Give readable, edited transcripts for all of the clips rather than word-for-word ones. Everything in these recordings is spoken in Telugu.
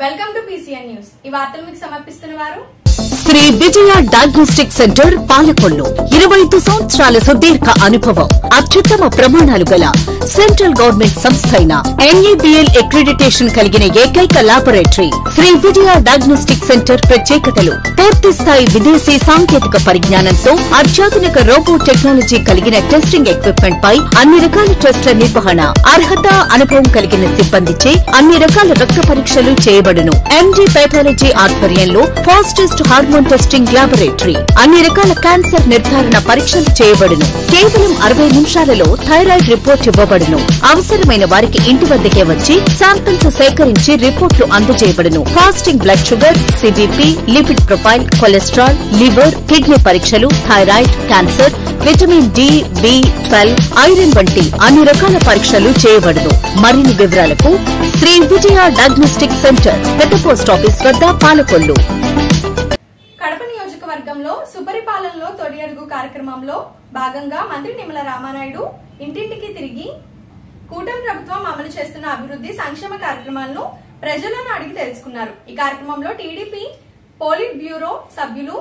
Welcome to PCN news. ఈ వార్తలు మీకు సమర్పిస్తున్నవారు శ్రీ విజయ డయాగ్నోస్టిక్ సెంటర్ పాలకొల్లు. 25 సంవత్సరాల సుదీర్ఘ అనుభవం, అత్యుత్తమ ప్రమాణాలు గల సెంట్రల్ గవర్నమెంట్ సంస్థ అయిన NABL అక్రిడిటేషన్ కలిగిన ఏకైక laboratory Shri Vijaya diagnostic centre. ప్రత్యేకతలు: పూర్తి స్థాయి విదేశీ సాంకేతిక పరిజ్ఞానంతో అత్యాధునిక రోబో టెక్నాలజీ కలిగిన టెస్టింగ్ ఎక్విప్మెంట్ పై అన్ని రకాల టెస్టుల నిర్వహణ, అర్హత, అనుభవం కలిగిన సిబ్బందిచే అన్ని రకాల రక్త పరీక్షలు చేయబడును. MD పైథాలజీ ఆధ్వర్యంలో ఫాస్టెస్ట్ హార్మోన్ టెస్టింగ్ లాబొరేటరీ, అన్ని రకాల క్యాన్సర్ నిర్ధారణ పరీక్షలు చేయబడును. కేవలం 60 నిమిషాలలో థైరాయిడ్ రిపోర్ట్ ఇవ్వబడును. అవసరమైన వారికి ఇంటి వద్దకే వచ్చి శాంపిల్స్ సేకరించి రిపోర్టులు అందజేయబడును. Fasting blood sugar, CBP, lipid profile, cholesterol, liver, kidney పరీక్షలు, thyroid, cancer, vitamin D, B12, iron వంటి అన్ని రకాల పరీక్షలు చేయబడును. మరిన్ని వివరాలకు శ్రీ విజయ డయాగ్నోస్టిక్ సెంటర్, పెద్ద పోస్ట్ ఆఫీస్ వద్ద, పాలకొల్లు. కడప నియోజకవర్గంలో సుపరిపాలనలో తొలి అడుగు కార్యక్రమంలో భాగంగా మంత్రి నిమ్మల రామానాయుడు ఇంటింటికి తిరిగి కూటమి ప్రభుత్వం అమలు చేస్తున్న అభివృద్ధి సంక్షేమ కార్యక్రమాలను ప్రజలను అడిగి తెలుసుకున్నారు. ఈ కార్యక్రమంలో టీడీపీ పోలిట్ బ్యూరో సభ్యులు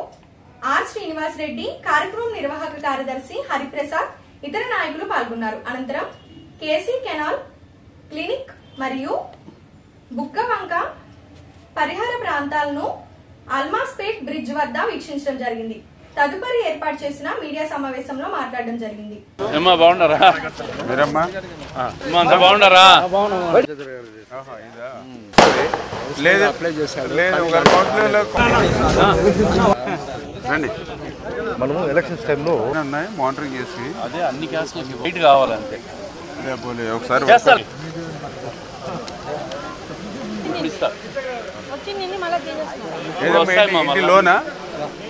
ఆర్ శ్రీనివాస్ రెడ్డి, కార్యక్రమం నిర్వాహక కార్యదర్శి హరిప్రసాద్, ఇతర నాయకులు పాల్గొన్నారు. అనంతరం కేసీ కెనాల్, క్లినిక్ మరియు బుగ్గవంక పరిహార ప్రాంతాలను అల్మాస్పేట్ బ్రిడ్జ్ వద్ద వీక్షించడం జరిగింది. తదుపరి ఏర్పాటు చేసిన మీడియా సమావేశంలో మాట్లాడడం జరిగింది. మనము ఎలక్షన్స్ టైంలో మానిటరింగ్ చేసి అదే అన్ని క్యాస్ట్లకి వెయిట్ కావాలంటే ఒకసారి లోనా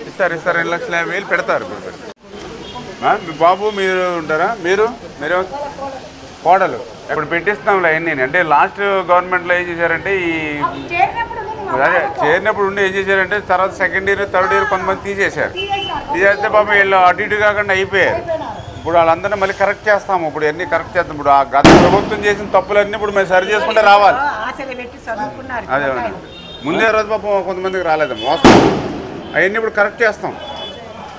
ఇస్తారు 2,50,000 పెడతారు. బాబు మీరు ఉంటారా? మీరు కోడలు ఇప్పుడు పెట్టిస్తాంలే అన్నీ. అంటే లాస్ట్ గవర్నమెంట్లో ఏం చేశారంటే అదే చేరినప్పుడు ఉండి ఏం చేశారంటే తర్వాత సెకండ్ ఇయర్, థర్డ్ ఇయర్ కొంతమంది తీసేస్తే పాపం వీళ్ళు అటు ఇటు కాకుండా అయిపోయారు. ఇప్పుడు వాళ్ళందరినీ మళ్ళీ కరెక్ట్ చేస్తాము. ఇప్పుడు అన్నీ కరెక్ట్ చేస్తాం. ఇప్పుడు ఆ గత ప్రభుత్వం చేసిన తప్పులన్నీ ఇప్పుడు మేము సరి చేసుకుంటే రావాలి. అదే ముందే రోజు పాపం కొంతమందికి రాలేదు మోసం, అవన్నీ ఇప్పుడు కరెక్ట్ చేస్తాం.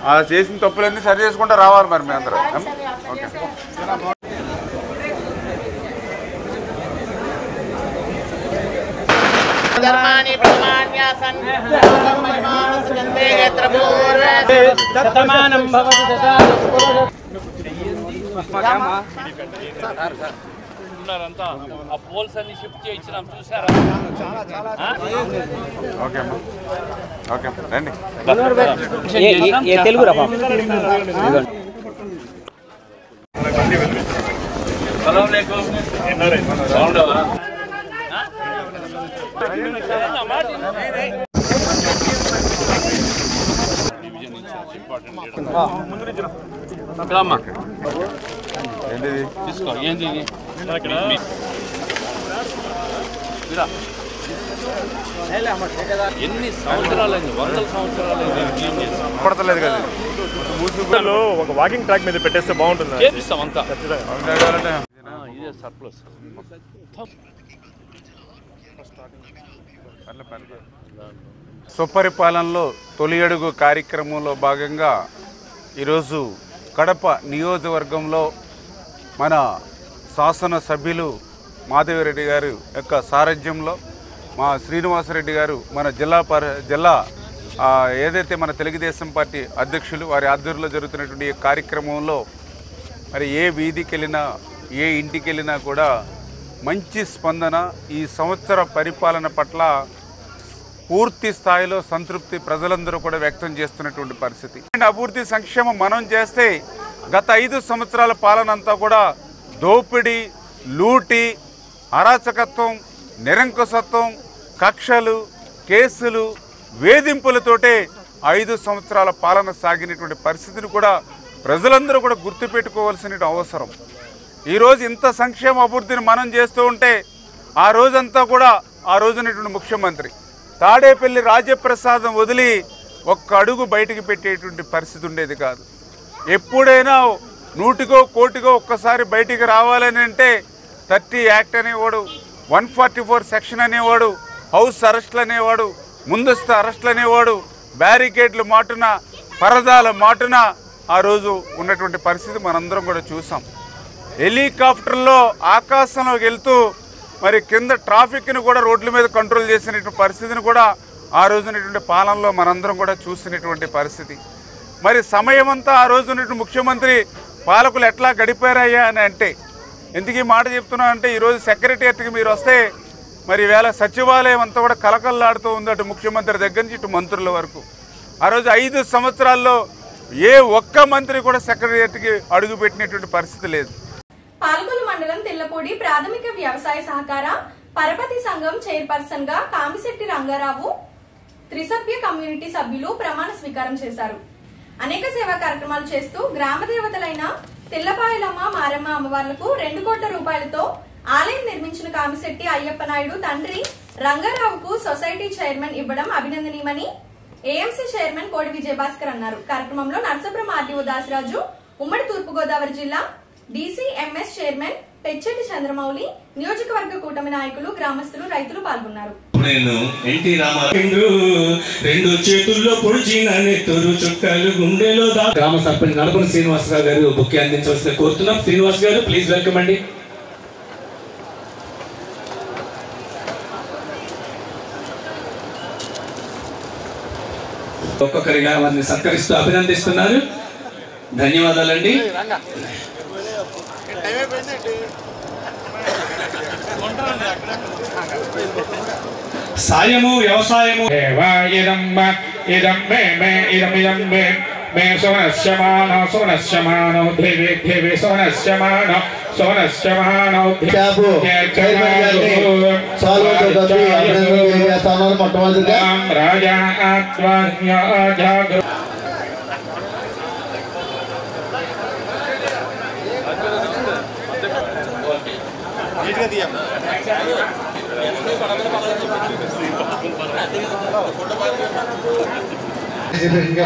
ఆ చేసిన తప్పులన్నీ సరి చేసుకుంటే రావాలి మరి మేము అందరం. ఓకే. ఆ పోల్స్ అన్ని షిఫ్ట్ చేయించినాం, చూసారా? ఓకే అమ్మా, ఓకే రండి. తెలుగు తీసుకో. ఏంది ఎన్ని సంవత్సరాలైంది? 100 సంవత్సరాలైంది. పడతలేదు కదా. ఒక వాకింగ్ ట్రాక్ మీద పెట్టేస్తే బాగుంటుంది. చేపిస్తాం అంతా. ఇదే సర్ప్లస్. సుపరిపాలనలో తొలి అడుగు కార్యక్రమంలో భాగంగా ఈరోజు కడప నియోజకవర్గంలో మన శాసనసభ్యులు మాధవిరెడ్డి గారు యొక్క సారథ్యంలో మా శ్రీనివాసరెడ్డి గారు మన జిల్లా ఏదైతే మన తెలుగుదేశం పార్టీ అధ్యక్షులు వారి ఆధ్వర్యంలో జరుగుతున్నటువంటి ఈ కార్యక్రమంలో మరి ఏ వీధికి వెళ్ళినా ఏ ఇంటికి వెళ్ళినా కూడా మంచి స్పందన. ఈ సంవత్సర పరిపాలన పట్ల పూర్తి స్థాయిలో సంతృప్తి ప్రజలందరూ కూడా వ్యక్తం చేస్తున్నటువంటి పరిస్థితి. అభివృద్ధి సంక్షేమం మనం చేస్తే గత 5 సంవత్సరాల పాలన అంతా కూడా దోపిడీ, లూటి, అరాచకత్వం, నిరంకుశత్వం, కక్షలు, కేసులు, వేధింపులతోటే 5 సంవత్సరాల పాలన సాగినటువంటి పరిస్థితిని కూడా ప్రజలందరూ కూడా గుర్తుపెట్టుకోవాల్సిన అవసరం. ఈరోజు ఇంత సంక్షేమ అభివృద్ధిని మనం చేస్తూ ఉంటే ఆ రోజంతా కూడా ఆ రోజునటువంటి ముఖ్యమంత్రి తాడేపల్లి రాజప్రసాదం వదిలి ఒక్క అడుగు బయటికి పెట్టేటువంటి పరిస్థితి ఉండేది కాదు. ఎప్పుడైనా 100కో కోటికో ఒక్కసారి బయటికి రావాలని అంటే 30 యాక్ట్ అనేవాడు, 144 సెక్షన్ అనేవాడు, హౌస్ అరెస్టులు అనేవాడు, ముందస్తు అరెస్టులు అనేవాడు, బ్యారికేడ్లు మాటున, పరదాల మాటున ఆ రోజు ఉన్నటువంటి పరిస్థితి మనందరం కూడా చూసాం. హెలికాప్టర్లో ఆకాశంలోకి వెళ్తూ మరి కింద ట్రాఫిక్ని కూడా రోడ్ల మీద కంట్రోల్ చేసినటువంటి పరిస్థితిని కూడా ఆ రోజునటువంటి పాలనలో మనందరం కూడా చూసినటువంటి పరిస్థితి. మరి సమయం అంతా ఆ రోజు ఉన్నటువంటి ముఖ్యమంత్రి పాలకులు ఎట్లా గడిపారయ్యా అని అంటే, ఎందుకు ఈ మాట చెప్తున్నా అంటే, ఈరోజు సెక్రటేరియట్కి మీరు వస్తే మరి ఈవేళ సచివాలయం అంతా కూడా కలకల్లాడుతూ ఉంది, అటు ముఖ్యమంత్రి దగ్గర నుంచి ఇటు మంత్రుల వరకు. ఆ రోజు 5 సంవత్సరాల్లో ఏ ఒక్క మంత్రి కూడా సెక్రటేరియట్కి అడుగుపెట్టినటువంటి పరిస్థితి లేదు. పాల్గొలు మండలం తెల్లపూడి ప్రాథమిక వ్యవసాయ సహకార పరపతి సంఘం చైర్పర్సన్ గా కామిశెట్టి రంగారావు త్రిసభ్య కమ్యూనిటీ సభ్యులు ప్రమాణ స్వీకారం చేశారు. అనేక సేవా కార్యక్రమాలు చేస్తూ గ్రామ దేవతలైన తెల్లపాయలమ్మ, మారమ్మ అమ్మవార్లకు 2 కోట్ల రూపాయలతో ఆలయం నిర్మించిన కామిశెట్టి అయ్యప్ప నాయుడు తండ్రి రంగారావుకు సొసైటీ చైర్మన్ ఇవ్వడం అభినందనీయమని ఏఎంసీ చైర్మన్ కోడి విజయభాస్కర్ అన్నారు. కార్యక్రమంలో నర్సాపురం ఆర్డీఓ దాసరాజు, ఉమ్మడి తూర్పుగోదావరి జిల్లా డీసీఎంఎస్ చైర్మన్ పెచ్చెట్టి చంద్రమౌళి, నియోజకవర్గ కూటమి నాయకులు, గ్రామస్తులు, రైతులు పాల్గొన్నారు. నేను ఎన్టీ రామారావు 2 చేతుల్లో పొడిచిన నెత్తురు చుక్కలు గుండెలో గ్రామ సర్పంచ్ నడపని శ్రీనివాసరావు గారు బుక్కి అందించవలసిన కోరుతున్నాం. శ్రీనివాస్ గారు ప్లీజ్ వెల్కమ్ అండి. ఒక్కొక్కరిగా వారిని సత్కరిస్తూ అభినందిస్తున్నారు. ధన్యవాదాలండి. సాయము వ్యవసాయము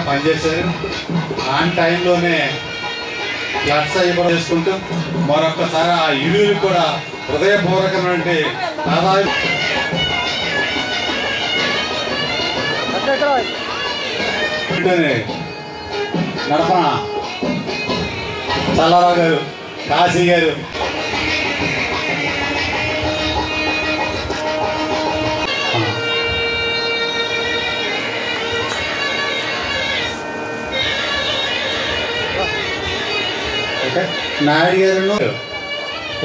పనిచేశారు. ఆన్ టైంలోనే ఫ్లడ్స్ అయిపోయి చేసుకుంటూ మరొక్కసారి ఆ ఇరువురికి కూడా హృదయపూర్వకమైన నడపన చల్లారావు గారు, కాశీ గారు, నాయుడు గారు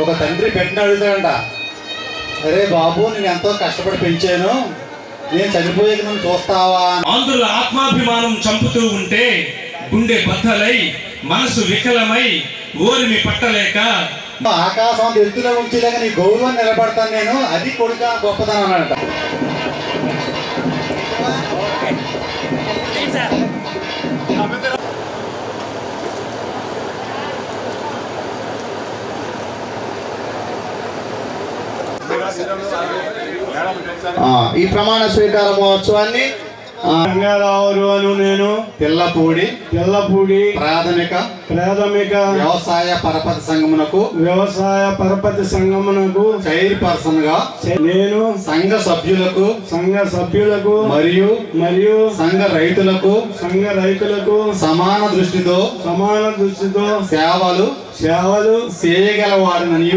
ఒక తండ్రి పెట్టిన అడుగుతాడంట, అరే బాబు నేను ఎంతో కష్టపడి పెంచాను, నేను చనిపోయేది నువ్వు చూస్తావా? ఆంధ్రుల ఆత్మాభిమానం చంపుతూ ఉంటే గుండె బద్దలై మనసు వికలమై ఓరిమి పట్టలేక ఆకాశం ఎత్తులో ఉంచేలాగ నీ గౌరవం నిలబడతాను నేను, అది కొడుక గొప్పతనం అన్నట. ఈ ప్రమాణ స్వీకార మహోత్సవాన్ని రంగారావు నేను తెల్లపూడి ప్రాథమిక వ్యవసాయ పరపతి సంఘమునకు చైర్పర్సన్ గా నేను సంఘ సభ్యులకు మరియు సంఘ రైతులకు సమాన దృష్టితో సేవలు చేయగలవాడనని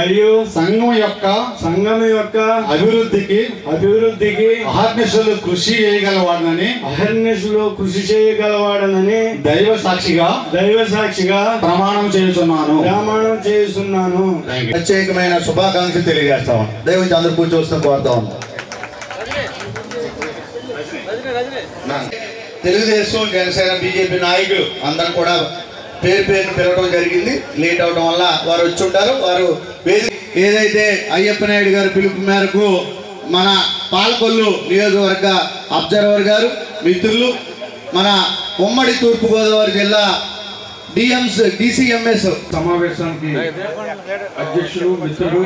మరియు సంఘం యొక్క అభివృద్ధికి అహర్నిశలు కృషి చేయగలవాడనని దైవ సాక్షిగా ప్రమాణం చేస్తున్నాను. ప్రత్యేకమైన శుభాకాంక్షలు తెలియజేస్తాం. దయవుంచి అందరూ కూర్చోవలసిన కోరుతాం. తెలుగుదేశం, జనసేన, బీజేపీ నాయకులు అందరూ కూడా పేరును పిలవడం జరిగింది. లేట్ అవడం వల్ల వారు వచ్చి ఉంటారు. వారు ఏదైతే అయ్యప్ప నాయుడు గారు పిలుపు మేరకు మన పాలకొల్లు నియోజకవర్గ అబ్జర్వర్ గారు, మిత్రులు, మన ఉమ్మడి తూర్పుగోదావరి జిల్లా డీసీఎంఎస్ సమావేశానికి అధ్యక్షుడు, మిత్రుడు,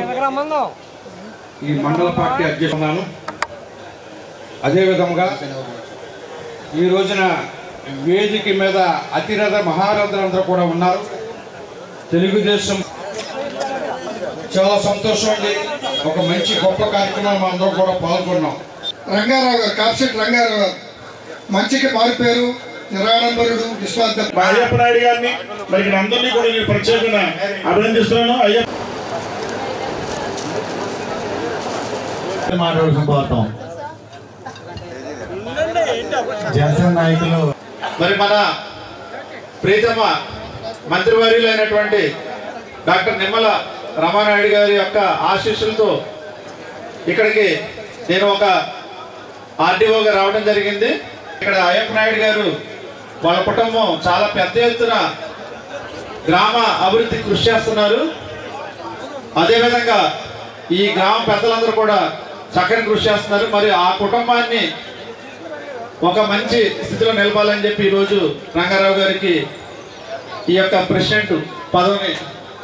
ఈ మండల పార్టీ అధ్యక్షుడు, అదేవిధంగా ఈ రోజున వేదిక మీద అతిరథ మహారథులందరూ కూడా ఉన్నారు. తెలుగుదేశం చాలా సంతోషం అండి. ఒక మంచి గొప్ప కార్యక్రమం అందరం కూడా పాల్గొన్నాం. రంగారావు గారు, కాప్సెట్ రంగారావు గారు మంచికి మారిపోయారు, నిరాడంబరుడు, నిస్వార్థ. మా అయ్యప్ప నాయుడు గారిని మరి అందరినీ కూడా నేను ప్రత్యేకంగా అభినందిస్తున్నాను. మాట్లాడుతూ పోతాం. జనసేన నాయకులు మరి మన ప్రీతమ మంత్రివర్యులైనటువంటి డాక్టర్ నిమ్మల రామానాయుడు గారి యొక్క ఆశీస్సులతో ఇక్కడికి నేను ఒక ఆర్డీఓగా రావడం జరిగింది. ఇక్కడ అయ్యప్ప నాయుడు గారు వాళ్ళ కుటుంబం చాలా పెద్ద ఎత్తున గ్రామ అభివృద్ధి కృషి చేస్తున్నారు. అదేవిధంగా ఈ గ్రామ పెద్దలందరూ కూడా చక్కని కృషి చేస్తున్నారు. మరి ఆ కుటుంబాన్ని ఒక మంచి స్థితిలో నిలపాలని చెప్పి ఈరోజు రంగారావు గారికి ఈ యొక్క ప్రెసిడెంట్ పదవిని,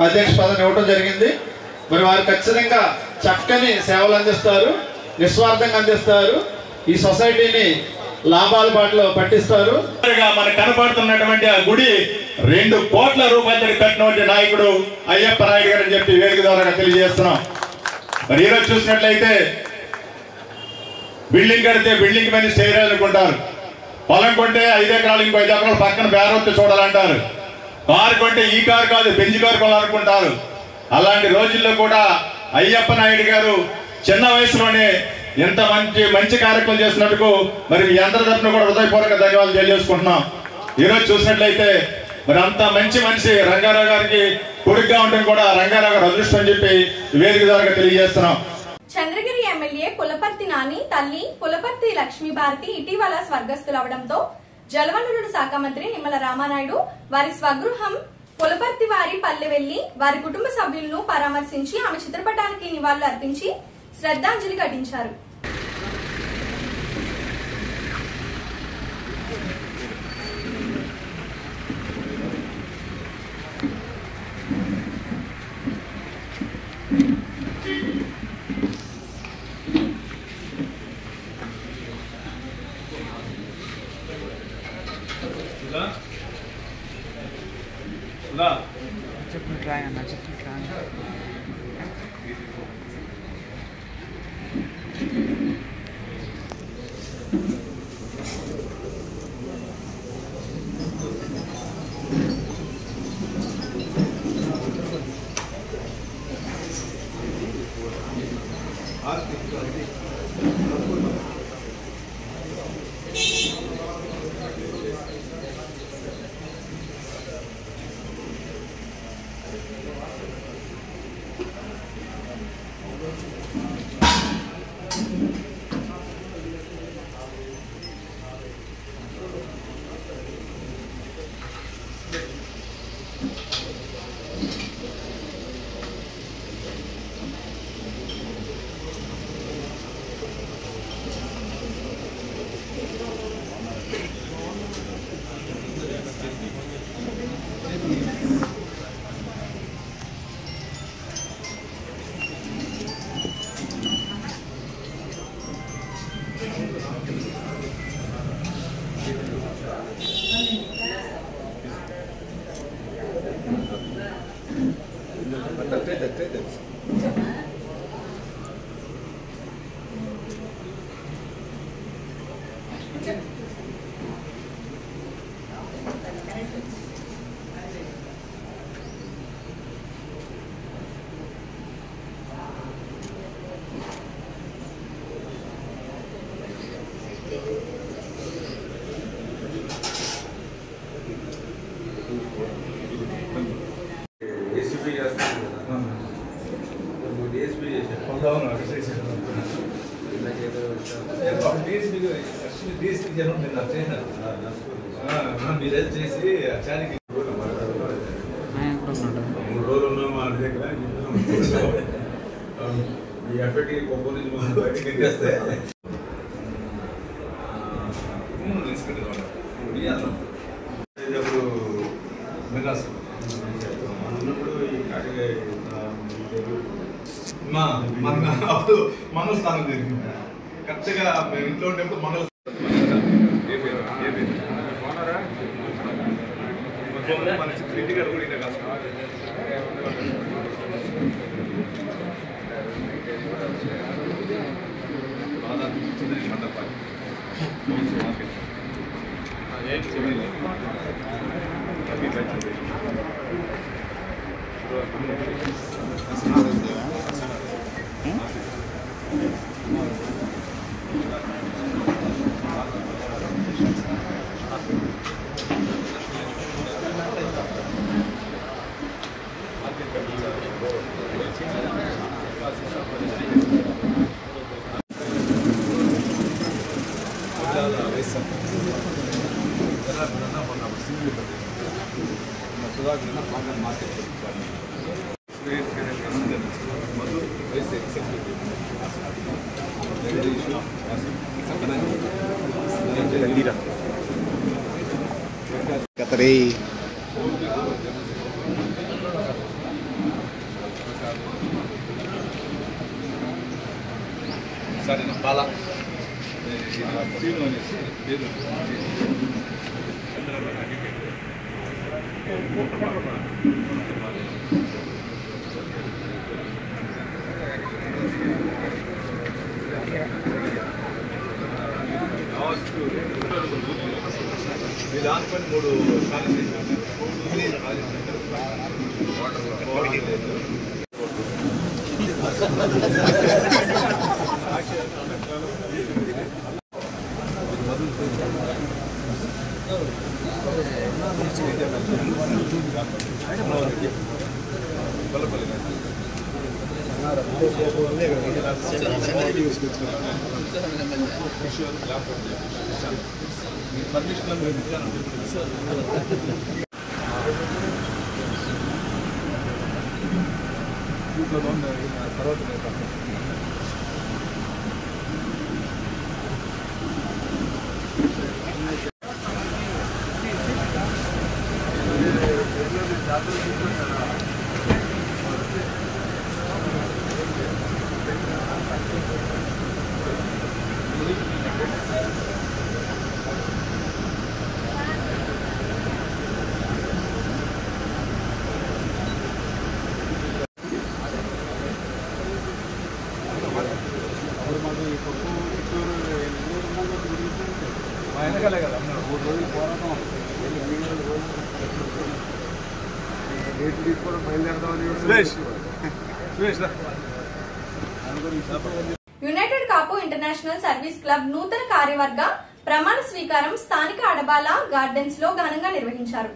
అధ్యక్ష పదవిని ఇవ్వడం జరిగింది. మరి వారు ఖచ్చితంగా చక్కని సేవలు అందిస్తారు, నిస్వార్థంగా అందిస్తారు, ఈ సొసైటీని లాభాల బాటలో పట్టిస్తారు. మనకు కనపడుతున్నటువంటి ఆ గుడి 2 కోట్ల రూపాయలతో కట్టినటువంటి నాయకుడు అయ్యప్ప నాయుడు గారు అని చెప్పి వేదిక ద్వారా తెలియజేస్తున్నాం. మరి ఈరోజు చూసినట్లయితే బిల్డింగ్ కడితే బిల్డింగ్ మీద చేయాలనుకుంటారు, పొలం కొంటే 5 ఎకరాలు ఇంకో 5 ఎకరాలు పక్కన బేరొత్తి చూడాలంటారు, కారు కొంటే ఈ కారు కాదు బెంజ్ కారు కొనాలనుకుంటారు. అలాంటి రోజుల్లో కూడా అయ్యప్ప నాయుడు గారు చిన్న వయసులోనే ఎంత మంచి కార్యక్రమం చేసినందుకు మరి మీ అందరి తరఫున కూడా హృదయపూర్వక ధన్యవాదాలు తెలియజేసుకుంటున్నాం. ఈరోజు చూసినట్లయితే మరి అంత మంచి మనిషి రంగారావు గారికి కొడుకుగా ఉండడం కూడా రంగారావు గారు అదృష్టం అని చెప్పి వేదిక ద్వారా తెలియజేస్తున్నాం. చంద్రగిరి ఎమ్మెల్యే పులపర్తి నాని తల్లి పులపర్తి లక్ష్మీభారతి ఇటీవల స్వర్గస్థులవడంతో జలవనరుల శాఖ మంత్రి నిమ్మల రామానాయుడు వారి స్వగృహం పులపర్తి వారి పల్లె వెళ్లి వారి కుటుంబ సభ్యులను పరామర్శించి ఆమె చిత్రపటానికి నివాళులు అర్పించి శ్రద్ధాంజలి ఘటించారు. మీరే చేసి అచానికి 3 రోజులు ఉన్నాం మా దగ్గర ఈ ఎఫెక్ట్ కొబ్బరి నుంచి మనం బయటకి ఎక్కేస్తే ఇప్పుడు మెగాస్ ఉన్నప్పుడు ఈ కాటిగా అప్పుడు మంగళ స్థానం జరిగింది. కరెక్ట్గా మేము ఇంట్లో ఉండేప్పుడు మంగళ మన ఇంటికి అడుగుతుంది Katri. Bala. యునైటెడ్ కాపు ఇంటర్నేషనల్ సర్వీస్ క్లబ్ నూతన కార్యవర్గ ప్రమాణ స్వీకారం స్థానిక అడబాల గార్డెన్స్ లో ఘనంగా నిర్వహించారు.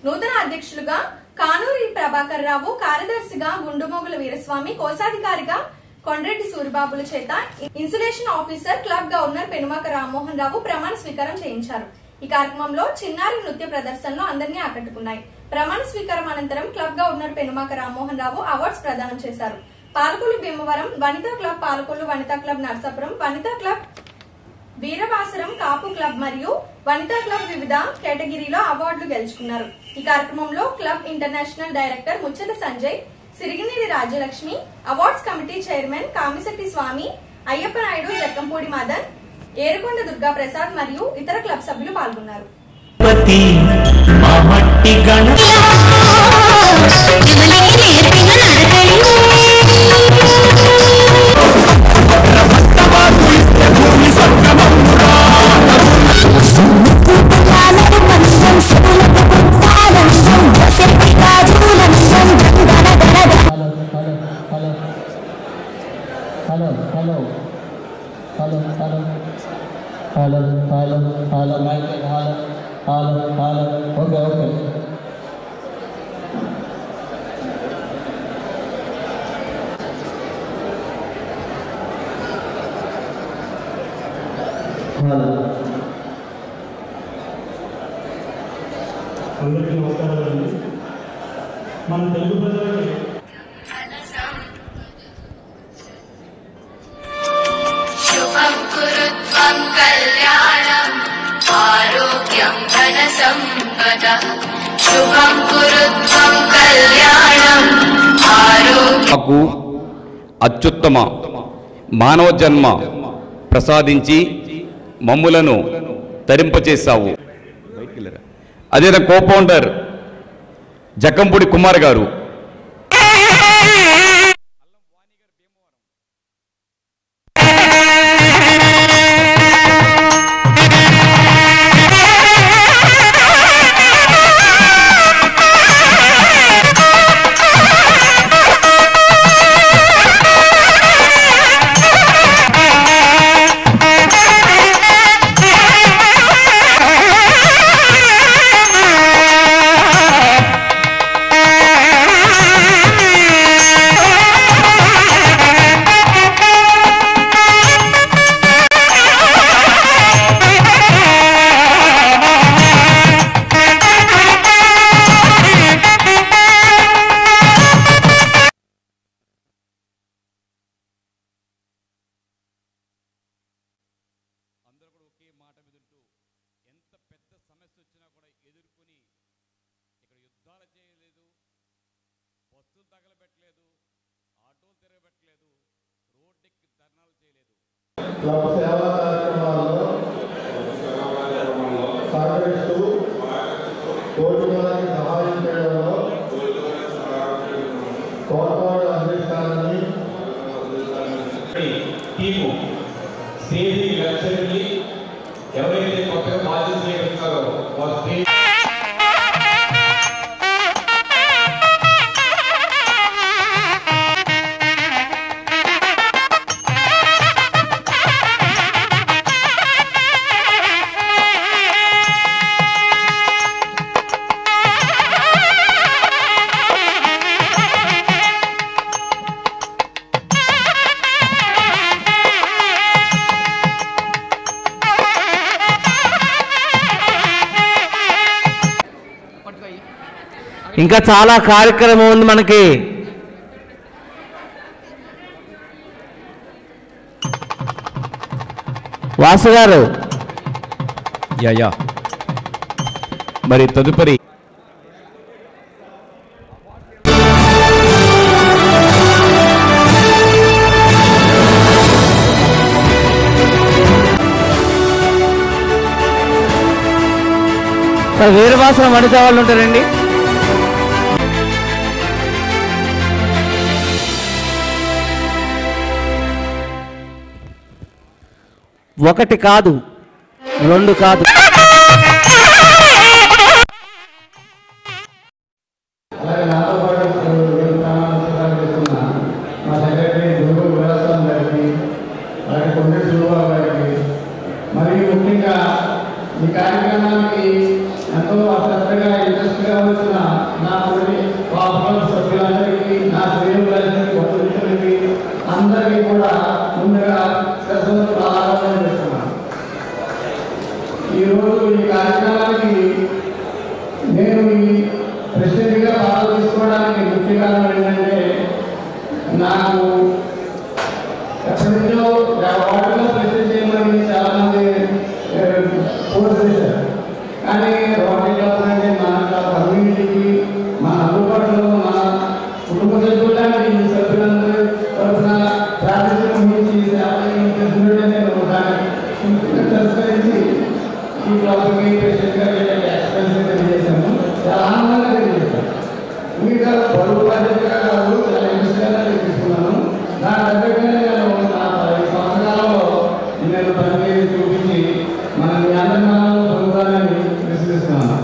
నూతన అధ్యక్షులుగా కానూరి ప్రభాకర్ రావు, కార్యదర్శిగా గుండుమోగుల వీరస్వామి, కోశాధికారిగా కొండ్రెడ్డి సూరిబాబుల చేత installation officer club governor Penumaka Rammohan Rao ప్రమాణ స్వీకారం చేయించారు. ఈ కార్యక్రమంలో చిన్నారి నృత్య ప్రదర్శనలు అందరినీ ఆకట్టుకున్నాయి. ప్రమాణ స్వీకారం అనంతరం club governor Penumaka Rammohan Rao awards ప్రదానం చేశారు. Palakollu Bhimavaram Vanitha club, Palakollu Vanitha club Narsapuram, Vanitha club Veeravasaram Kapu club మరియు వనితా క్లబ్ వివిధ కేటగిరీలో అవార్డులు గెలుచుకున్నారు. ఈ కార్యక్రమంలో club international director Muchchata Sanjay, Sirigineni Rajyalakshmi, awards committee chairman Kamisetti Swamy, Ayyappa Naidu, Jakkampudi Madan, Erukonda Durga Prasad మరియు ఇతర క్లబ్ సభ్యులు పాల్గొన్నారు. అందరికీ నమస్కారాలండి. మన తెలుగు ప్రజలకి శుభం కురుత్వం కళ్యాణం ఆరోగ్యం ధన సంపద శుభం కురుత్వం కళ్యాణం ఆరోగ్యం అత్యుత్తమ మానవ జన్మ ప్రసాదించి మమ్ములను తరింపచేశావు. అదే కో-ఫౌండర్ జక్కంపూడి కుమార్ గారు, యుద్ధాలు చేయలేదు, బస్సులు తగలబెట్టలేదు, ఆటోలు తిరగబెట్టలేదు, రోడ్డెక్కి ధర్నాలు చేయలేదు. క్లబ్ సేవా కార్యక్రమాల్లో సహకరిస్తూ కోటివారికి సహాయం చేయడంలో తోడ్పాటు అందిస్తానని టీము స్టేజీ లక్ష్యాన్ని ఎవరైతే కొత్తగా బాధ్యత చేస్తారో వారు ఇంకా చాలా కార్యక్రమం ఉంది మనకి. వాసు గారు యా మరి తదుపరి వీరవాసన వనిత వాళ్ళు ఉంటారండి. ఒకటి కాదు, రెండు కాదు, అలాగే నాతో పాటు మా సెక్రటరీ గురువు విలాసం గారికి, అలాగే కొండ సులుబాబు గారికి, మరియు ముఖ్యంగా ఈ కార్యక్రమానికి ఎంతో శ్రద్ధగా ఇంట్రెస్ట్గా వచ్చిన నా తోటి పాపల సభ్యులందరికీ, నా శ్రేణులందరికీ, బంధుమిత్రులకి అందరికీ కూడా ముందుగా శ్రద్ధతో ఆరాధన చేస్తున్నాను. ఈరోజు ఈ కార్యక్రమానికి నేను ఈ ప్రెసిడెంట్గా పాలు తీసుకోవడానికి ముఖ్య కారణం ఏంటంటే, నాకు ఎప్పటి నుంచో వాటిలో ప్రెసిడెంట్ చేయమని చాలామంది ఫోర్స్ చేశారు. కానీ రోటరీ క్లబ్ అంటే మన కమ్యూనిటీకి, మన అందుబాటులో మన కుటుంబ సభ్యులకి, ఈ సభ్యులందరూ తరఫున ప్రాతినిధ్యం వహించి సేవలు నేను దాన్ని తిరస్కరించి ఈ క్లబ్కి ప్రెసిడెంట్గా ఎక్స్పెన్స్ తెలియజేశాను. చాలా ఆనందంగా తెలియజేశాను. ఇంకా బరువు బాధ్యతగా కాదు, చాలా ఇంట్రెస్ట్గా తీసుకున్నాను. దాని తగ్గట్టుగానే నేను నా 5 సంవత్సరాలలో నేను పనిచేసి చూపించి మన జ్ఞానాలను పొందుతానని విశ్వసిస్తున్నాను.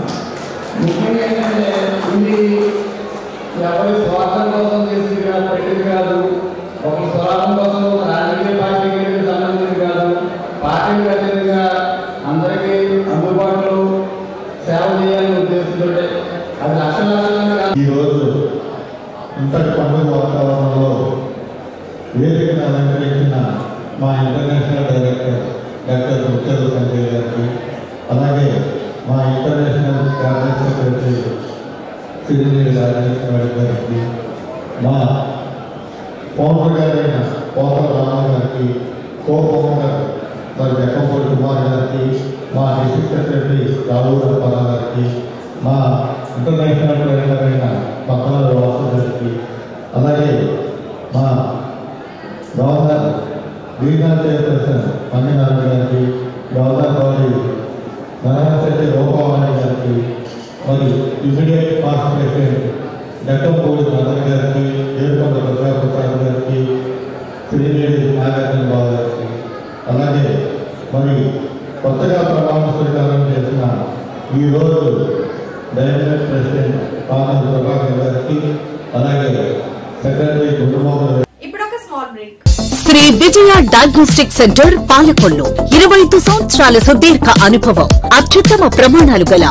ముఖ్యంగా ఏంటంటే ఇది ఎవరి స్వార్థం కోసం చేసింది కాదు, పెట్టింది కాదు, ఒక స్వార్థం కోసం రాజకీయ పార్టీకి సంబంధించింది కాదు, పార్టీకి అతీతంగా అందరికీ అందుబాటులో సేవ చేయాలని ఉద్దేశంతో అది లక్షణాలుగా. ఈరోజు ఇంతటి పండుగ వాతావరణంలో వేదికను అలంకరించిన మా ఇంటర్నేషనల్ డైరెక్టర్ డాక్టర్ ముచ్చరు సంజయ్ గారికి, అలాగే మా ఇంటర్నేషనల్ క్యాబినెట్ సెక్రటరీ సిరినేని రాజేశ్వర గారికి, మా ఫౌండర్ గారైన పోతల రామ గారికి, కో ఫౌండర్ మరి జక్కంపూడి కుమార్ గారికి, మా డిస్ట్రిక్ట్ సెక్రటరీ రావు రప్పారావు గారికి, మా ఇంటర్నేషనల్ డైరెక్టర్ అయిన పక్కన వాసు గారికి, అలాగే మా గవర్నర్ రీజనల్ చైర్పర్సన్ పన్నెనారాయణ గారికి, గవర్నర్ బాడీ నరహశెట్టి రూపవాణి గారికి, మరి immediate past president Jakkampudi Madan గారికి, ఏడుకొండ ప్రసాద్ గారికి, శ్రీనేని నాగార్జున బాబు గారికి, అలాగే మరి కొత్తగా ప్రమాణ స్వీకారం చేసిన ఈరోజు డైరెక్టర్ ప్రెసిడెంట్ పానల్ ప్రభాకర్ గారికి, అలాగే సెక్రటరీ గుండమోహన్. ఇప్పుడు ఒక small break. Shri Vijaya diagnostic centre Palakollu 25 సంవత్సరాల సుదీర్ఘ అనుభవం, అత్యుత్తమ ప్రమాణాలు గల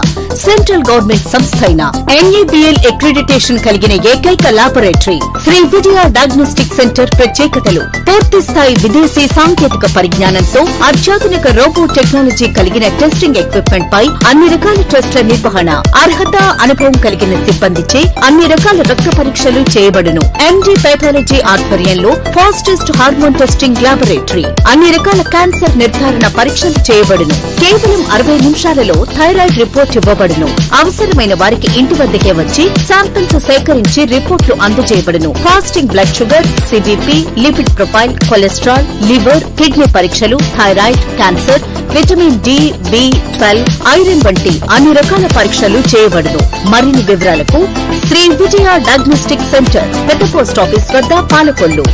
సెంట్రల్ గవర్నమెంట్ సంస్థ అయిన NABL అక్రిడిటేషన్ కలిగిన ఏకైక laboratory Shri Vijaya diagnostic centre ప్రత్యేకతలు: పూర్తి స్థాయి విదేశీ సాంకేతిక పరిజ్ఞానంతో అత్యాధునిక రోబో టెక్నాలజీ కలిగిన టెస్టింగ్ ఎక్విప్మెంట్ పై అన్ని రకాల టెస్టుల నిర్వహణ, అర్హత, అనుభవం కలిగిన సిబ్బందిచే అన్ని రకాల రక్త పరీక్షలు చేయబడును. MD పైథాలజీ ఆధ్వర్యంలో ఫాస్టెస్ట్ హార్మోన్ టెస్టింగ్ లాబొరేటరీ, అన్ని రకాల క్యాన్సర్ నిర్ధారణ పరీక్షలు చేయబడును. కేవలం 60 నిమిషాలలో థైరాయిడ్ రిపోర్ట్ ఇవ్వబడును. ఇవ్వబడును. అవసరమైన వారికి ఇంటి వద్దకే వచ్చి శాంపిల్స్ సేకరించి రిపోర్టులు అందజేయబడును. Fasting blood sugar, CBP, lipid profile, cholesterol, liver, kidney పరీక్షలు, థైరాయిడ్, క్యాన్సర్, విటమిన్ డి, బి12, ఐరన్ వంటి అన్ని రకాల పరీక్షలు చేయబడును. మరిన్ని వివరాలకు శ్రీ విజయ డయాగ్నోస్టిక్ సెంటర్, పెద్ద పోస్టాఫీస్ వద్ద, పాలకొల్లు.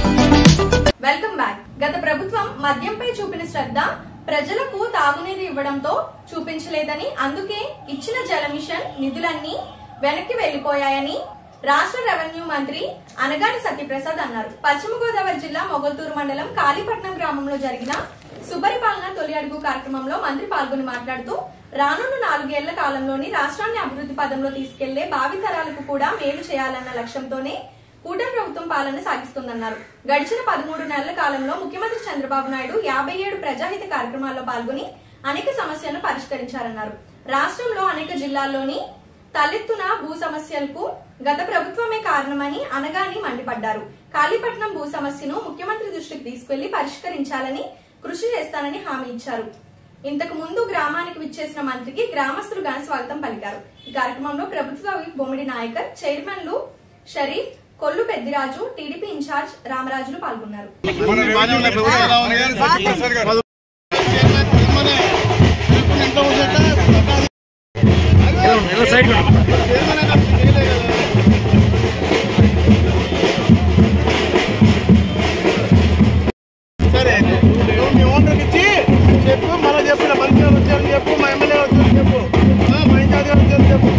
Welcome back. గత ప్రభుత్వం మద్యంపై చూపిన శ్రద్ధ ప్రజలకు తాగునీరు ఇవ్వడంతో చూపించలేదని, అందుకే ఇచ్చిన జల మిషన్ నిధులన్నీ వెనక్కి వెళ్లిపోయాయని రాష్ట్ర రెవెన్యూ మంత్రి అనగాని సత్యప్రసాద్ అన్నారు. పశ్చిమ గోదావరి జిల్లా మొగల్తూరు మండలం కాళీపట్నం గ్రామంలో జరిగిన సుపరిపాలన తొలి అడుగు కార్యక్రమంలో మంత్రి పాల్గొని మాట్లాడుతూ, రానున్న 4 ఏళ్ల కాలంలోని రాష్ట్రాన్ని అభివృద్ధి పదంలో తీసుకెళ్లే భావితరాలకు కూడా మేలు చేయాలన్న లక్ష్యంతోనే కూటమి ప్రభుత్వం పాలన సాగిస్తుందన్నారు. గడిచిన 13 నెలల కాలంలో ముఖ్యమంత్రి చంద్రబాబు నాయుడు 57 ప్రజాహిత కార్యక్రమాల్లో పాల్గొని అనేక సమస్యలను పరిష్కరించారన్నారు. రాష్ట్రంలో అనేక జిల్లాల్లోని తలెత్తున భూ సమస్యలకు గత ప్రభుత్వమే కారణమని అనగాని మండిపడ్డారు. కాళీపట్నం భూ సమస్యను ముఖ్యమంత్రి దృష్టికి తీసుకెళ్లి పరిష్కరించాలని కృషి చేస్తానని హామీ ఇచ్చారు. ఇంతకు ముందు గ్రామానికి విచ్చేసిన మంత్రికి గ్రామస్తులు ఘన స్వాగతం పలికారు. ఈ కార్యక్రమంలో ప్రభుత్వ విప్ బొమ్మిడి నాయకర్, చైర్మన్లు షరీఫ్, కొల్లు పెద్దిరాజు, టీడీపీ ఇన్ఛార్జ్ రామరాజులు పాల్గొన్నారు. చెప్పు, మళ్ళీ చెప్పిన మంత్రి వచ్చారని చెప్పు, మా ఎమ్మెల్యే వచ్చారని చెప్పు, మా ఇన్ఛార్జ్ వచ్చారని చెప్పు,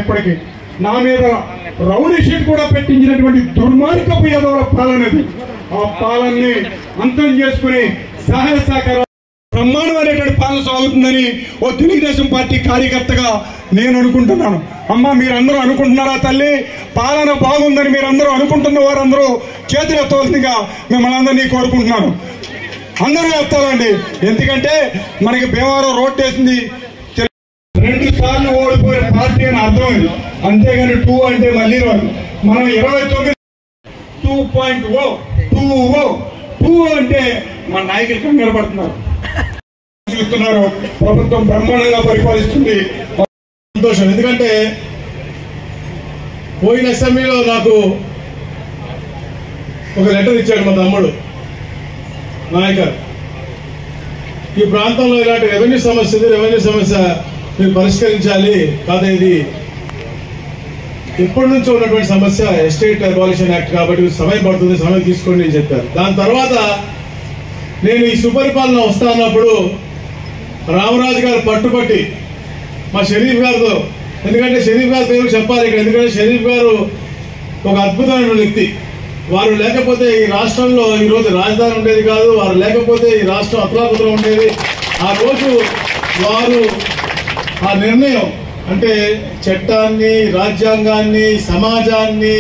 ఇప్పటికీ నా మీద రౌడీ షీట్ కూడా పెట్టించినటువంటి దుర్మార్గపు యాదవుల పాలనది. ఆ పాలనని అంతం చేసుకుని సహాయ సహకారం బ్రహ్మాండమైనటువంటి పాలన సాగుతుందని ఓ తెలుగుదేశం పార్టీ కార్యకర్తగా నేను అనుకుంటున్నాను. అమ్మ, మీరందరూ అనుకుంటున్నారా తల్లి? పాలన బాగుందని మీరందరూ అనుకుంటున్న వారందరూ చేతులు ఎత్తవలసిందిగా మిమ్మల్ని అందరినీ కోరుకుంటున్నాను. అందరూ ఎత్తాలండి. ఎందుకంటే మనకి భీమవరం రోడ్డు వేసింది, 2 సార్లు ఓడిపోయిన పార్టీ అని అర్థమైంది. అంతేగాని 2 అంటే మళ్ళీ రాదు. మనం 29 2.0 అంటే మన నాయకులు కంగారు పడుతున్నారు. చూస్తున్నారు, ప్రభుత్వం బ్రహ్మాండంగా పరిపాలిస్తుంది. సంతోషం. ఎందుకంటే పోయిన అసెంబ్లీలో నాకు ఒక లెటర్ ఇచ్చాడు మా తమ్ముడు నాయకర్. ఈ ప్రాంతంలో ఇలాంటి రెవెన్యూ సమస్య మీరు పరిష్కరించాలి కాదా, ఇది ఎప్పటి నుంచో ఉన్నటువంటి సమస్య, ఎస్టేట్ అబాలిషన్ యాక్ట్ కాబట్టి సమయం పడుతుంది, సమయం తీసుకోండి అని చెప్పారు. దాని తర్వాత నేను ఈ సుపరిపాలన వస్తా అన్నప్పుడు రామరాజు గారు పట్టుబట్టి మా షరీఫ్ గారితో, ఎందుకంటే షరీఫ్ గారి పేరు చెప్పాలి ఇక్కడ, ఎందుకంటే షరీఫ్ గారు ఒక అద్భుతమైన వ్యక్తి. వారు లేకపోతే ఈ రాష్ట్రంలో ఈరోజు రాజధాని ఉండేది కాదు, వారు లేకపోతే ఈ రాష్ట్రం అతలాకుతలం ఉండేది. ఆ రోజు వారు ఆ నిర్ణయం అంటే చట్టాన్ని, రాజ్యాంగాన్ని, సమాజాన్ని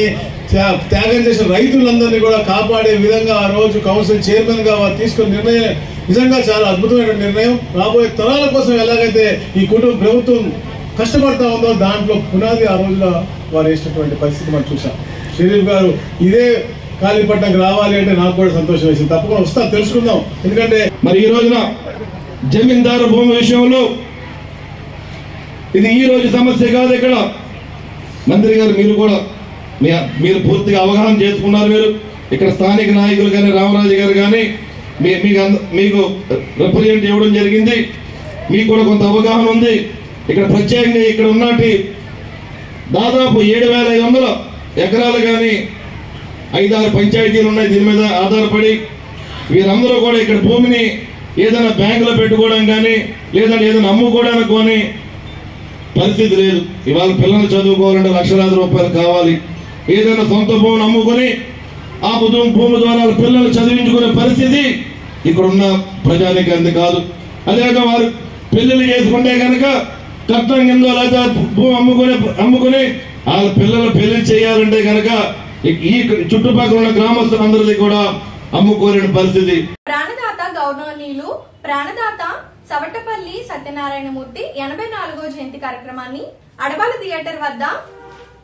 త్యాగం చేసిన రైతులందరినీ కూడా కాపాడే విధంగా ఆ రోజు కౌన్సిల్ చైర్మన్ గా వారు తీసుకున్న నిర్ణయం నిజంగా చాలా అద్భుతమైన నిర్ణయం. రాబోయే తరాల కోసం ఎలాగైతే ఈ కుటుంబ ప్రభుత్వం కష్టపడతా ఉందో దాంట్లో పునాది ఆ రోజులో వారు వేసినటువంటి పరిస్థితి మనం చూసాం. షరీఫ్ గారు ఇదే కాళీపట్నంకి రావాలి అంటే నాకు కూడా సంతోషం వేసింది. తప్పకుండా వస్తా, తెలుసుకుందాం. ఎందుకంటే మరి ఈ రోజున జమీందారు భూమి విషయంలో ఇది ఈ రోజు సమస్య కాదు. ఇక్కడ మంత్రి గారు మీరు పూర్తిగా అవగాహన చేసుకున్నారు. మీరు ఇక్కడ స్థానిక నాయకులు కానీ రామరాజు గారు కానీ మీకు రిప్రజెంట్ ఇవ్వడం జరిగింది. మీకు కూడా కొంత అవగాహన ఉంది. ఇక్కడ ప్రత్యేకంగా ఇక్కడ ఉన్నటి దాదాపు 7,500 ఎకరాలు కానీ 5-6 పంచాయతీలు ఉన్నాయి. దీని మీద ఆధారపడి వీరందరూ కూడా ఇక్కడ భూమిని ఏదైనా బ్యాంకులో పెట్టుకోవడం కానీ లేదంటే ఏదైనా అమ్ముకోవడానికి కానీ పరిస్థితి లేదు. ఇవాళ పిల్లలు చదువుకోవాలంటే లక్షలాది రూపాయలు కావాలి. ఏదైనా సొంత భూమిని అమ్ముకొని ఆ భూమి ద్వారా పిల్లలు చదివించుకునే పరిస్థితి ఇక్కడ ఉన్న ప్రజానికానికి కాదు. అదేవిధంగా వారు పెళ్లిళ్ళు చేసుకుంటే కనుక కట్నం కింద లేదా భూమి అమ్ముకుని వాళ్ళ పిల్లలు పెళ్లి చేయాలంటే కనుక ఈ చుట్టుపక్కల ఉన్న గ్రామస్తులందరిది కూడా అమ్ముకోలేని పరిస్థితి. ప్రాణదాత గౌరవనీయులు ప్రాణదాత సవటపల్లి సత్యనారాయణమూర్తి 84వ జయంతి కార్యక్రమాన్ని అడబాల థియేటర్ వద్ద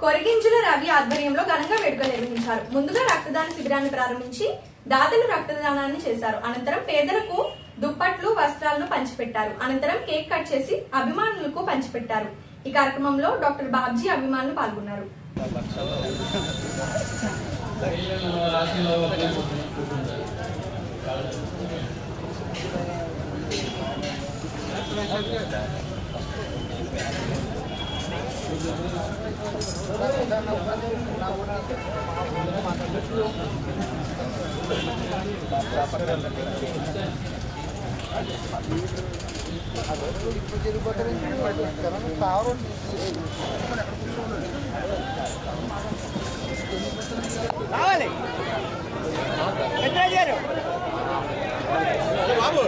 కొరిగింజుల రవి ఆధ్వర్యంలో ఘనంగా వేడుకలు నిర్వహించారు. ముందుగా రక్తదాన శిబిరాన్ని ప్రారంభించి దాతలు రక్తదానాన్ని చేశారు. అనంతరం పేదలకు దుప్పట్లు వస్త్రాలను పంచిపెట్టారు. అనంతరం కేక్ కట్ చేసి అభిమానులకు పంచిపెట్టారు. ఈ కార్యక్రమంలో డాక్టర్ బాబ్జీ అభిమానులు పాల్గొన్నారు. రావాలి బాబు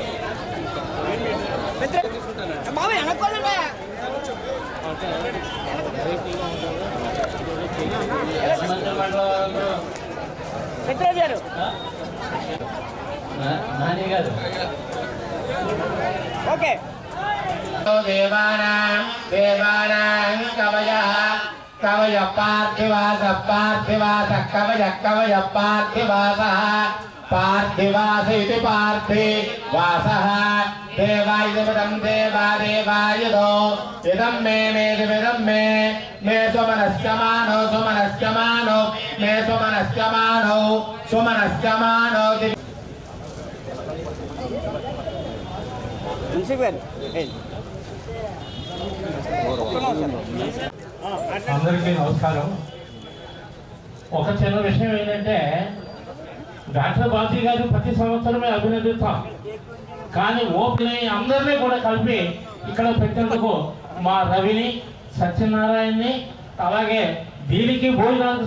బాబు వెనక్కోండి. పెట్టారు ఓకే. దేవానాం కవయః కవయ పార్థివాస కవయ కవయ పార్థివాసః పార్థివాస ఇది పార్థివాసః దేవాయుధం దేవాదేవాయుధో ఇదం మే మేదిదం మే మే సుమనస్కమానో సుమనస్కమానో మే సుమనస్కమానో సుమనస్కమానో. అందరికీ నమస్కారం. ఒక చిన్న విషయం ఏంటంటే డాక్టర్ బాజీ గారు ప్రతి సంవత్సరమే అభినందిస్తాం, కానీ ఓపెన్ అందరినీ కూడా కలిపి ఇక్కడ పెట్టేందుకు మా రవిని సత్యనారాయణని అలాగే దీనికి భోజనాలు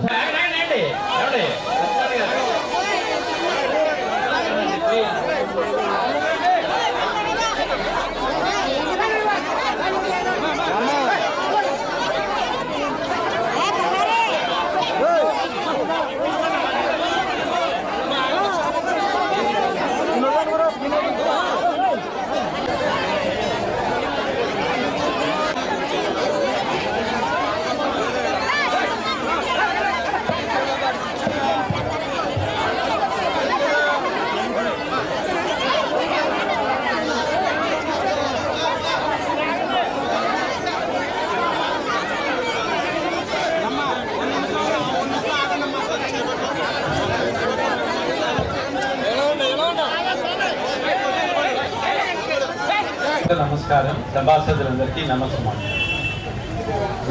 నమస్కారం. సభాసదులందరికీ నమస్కారం.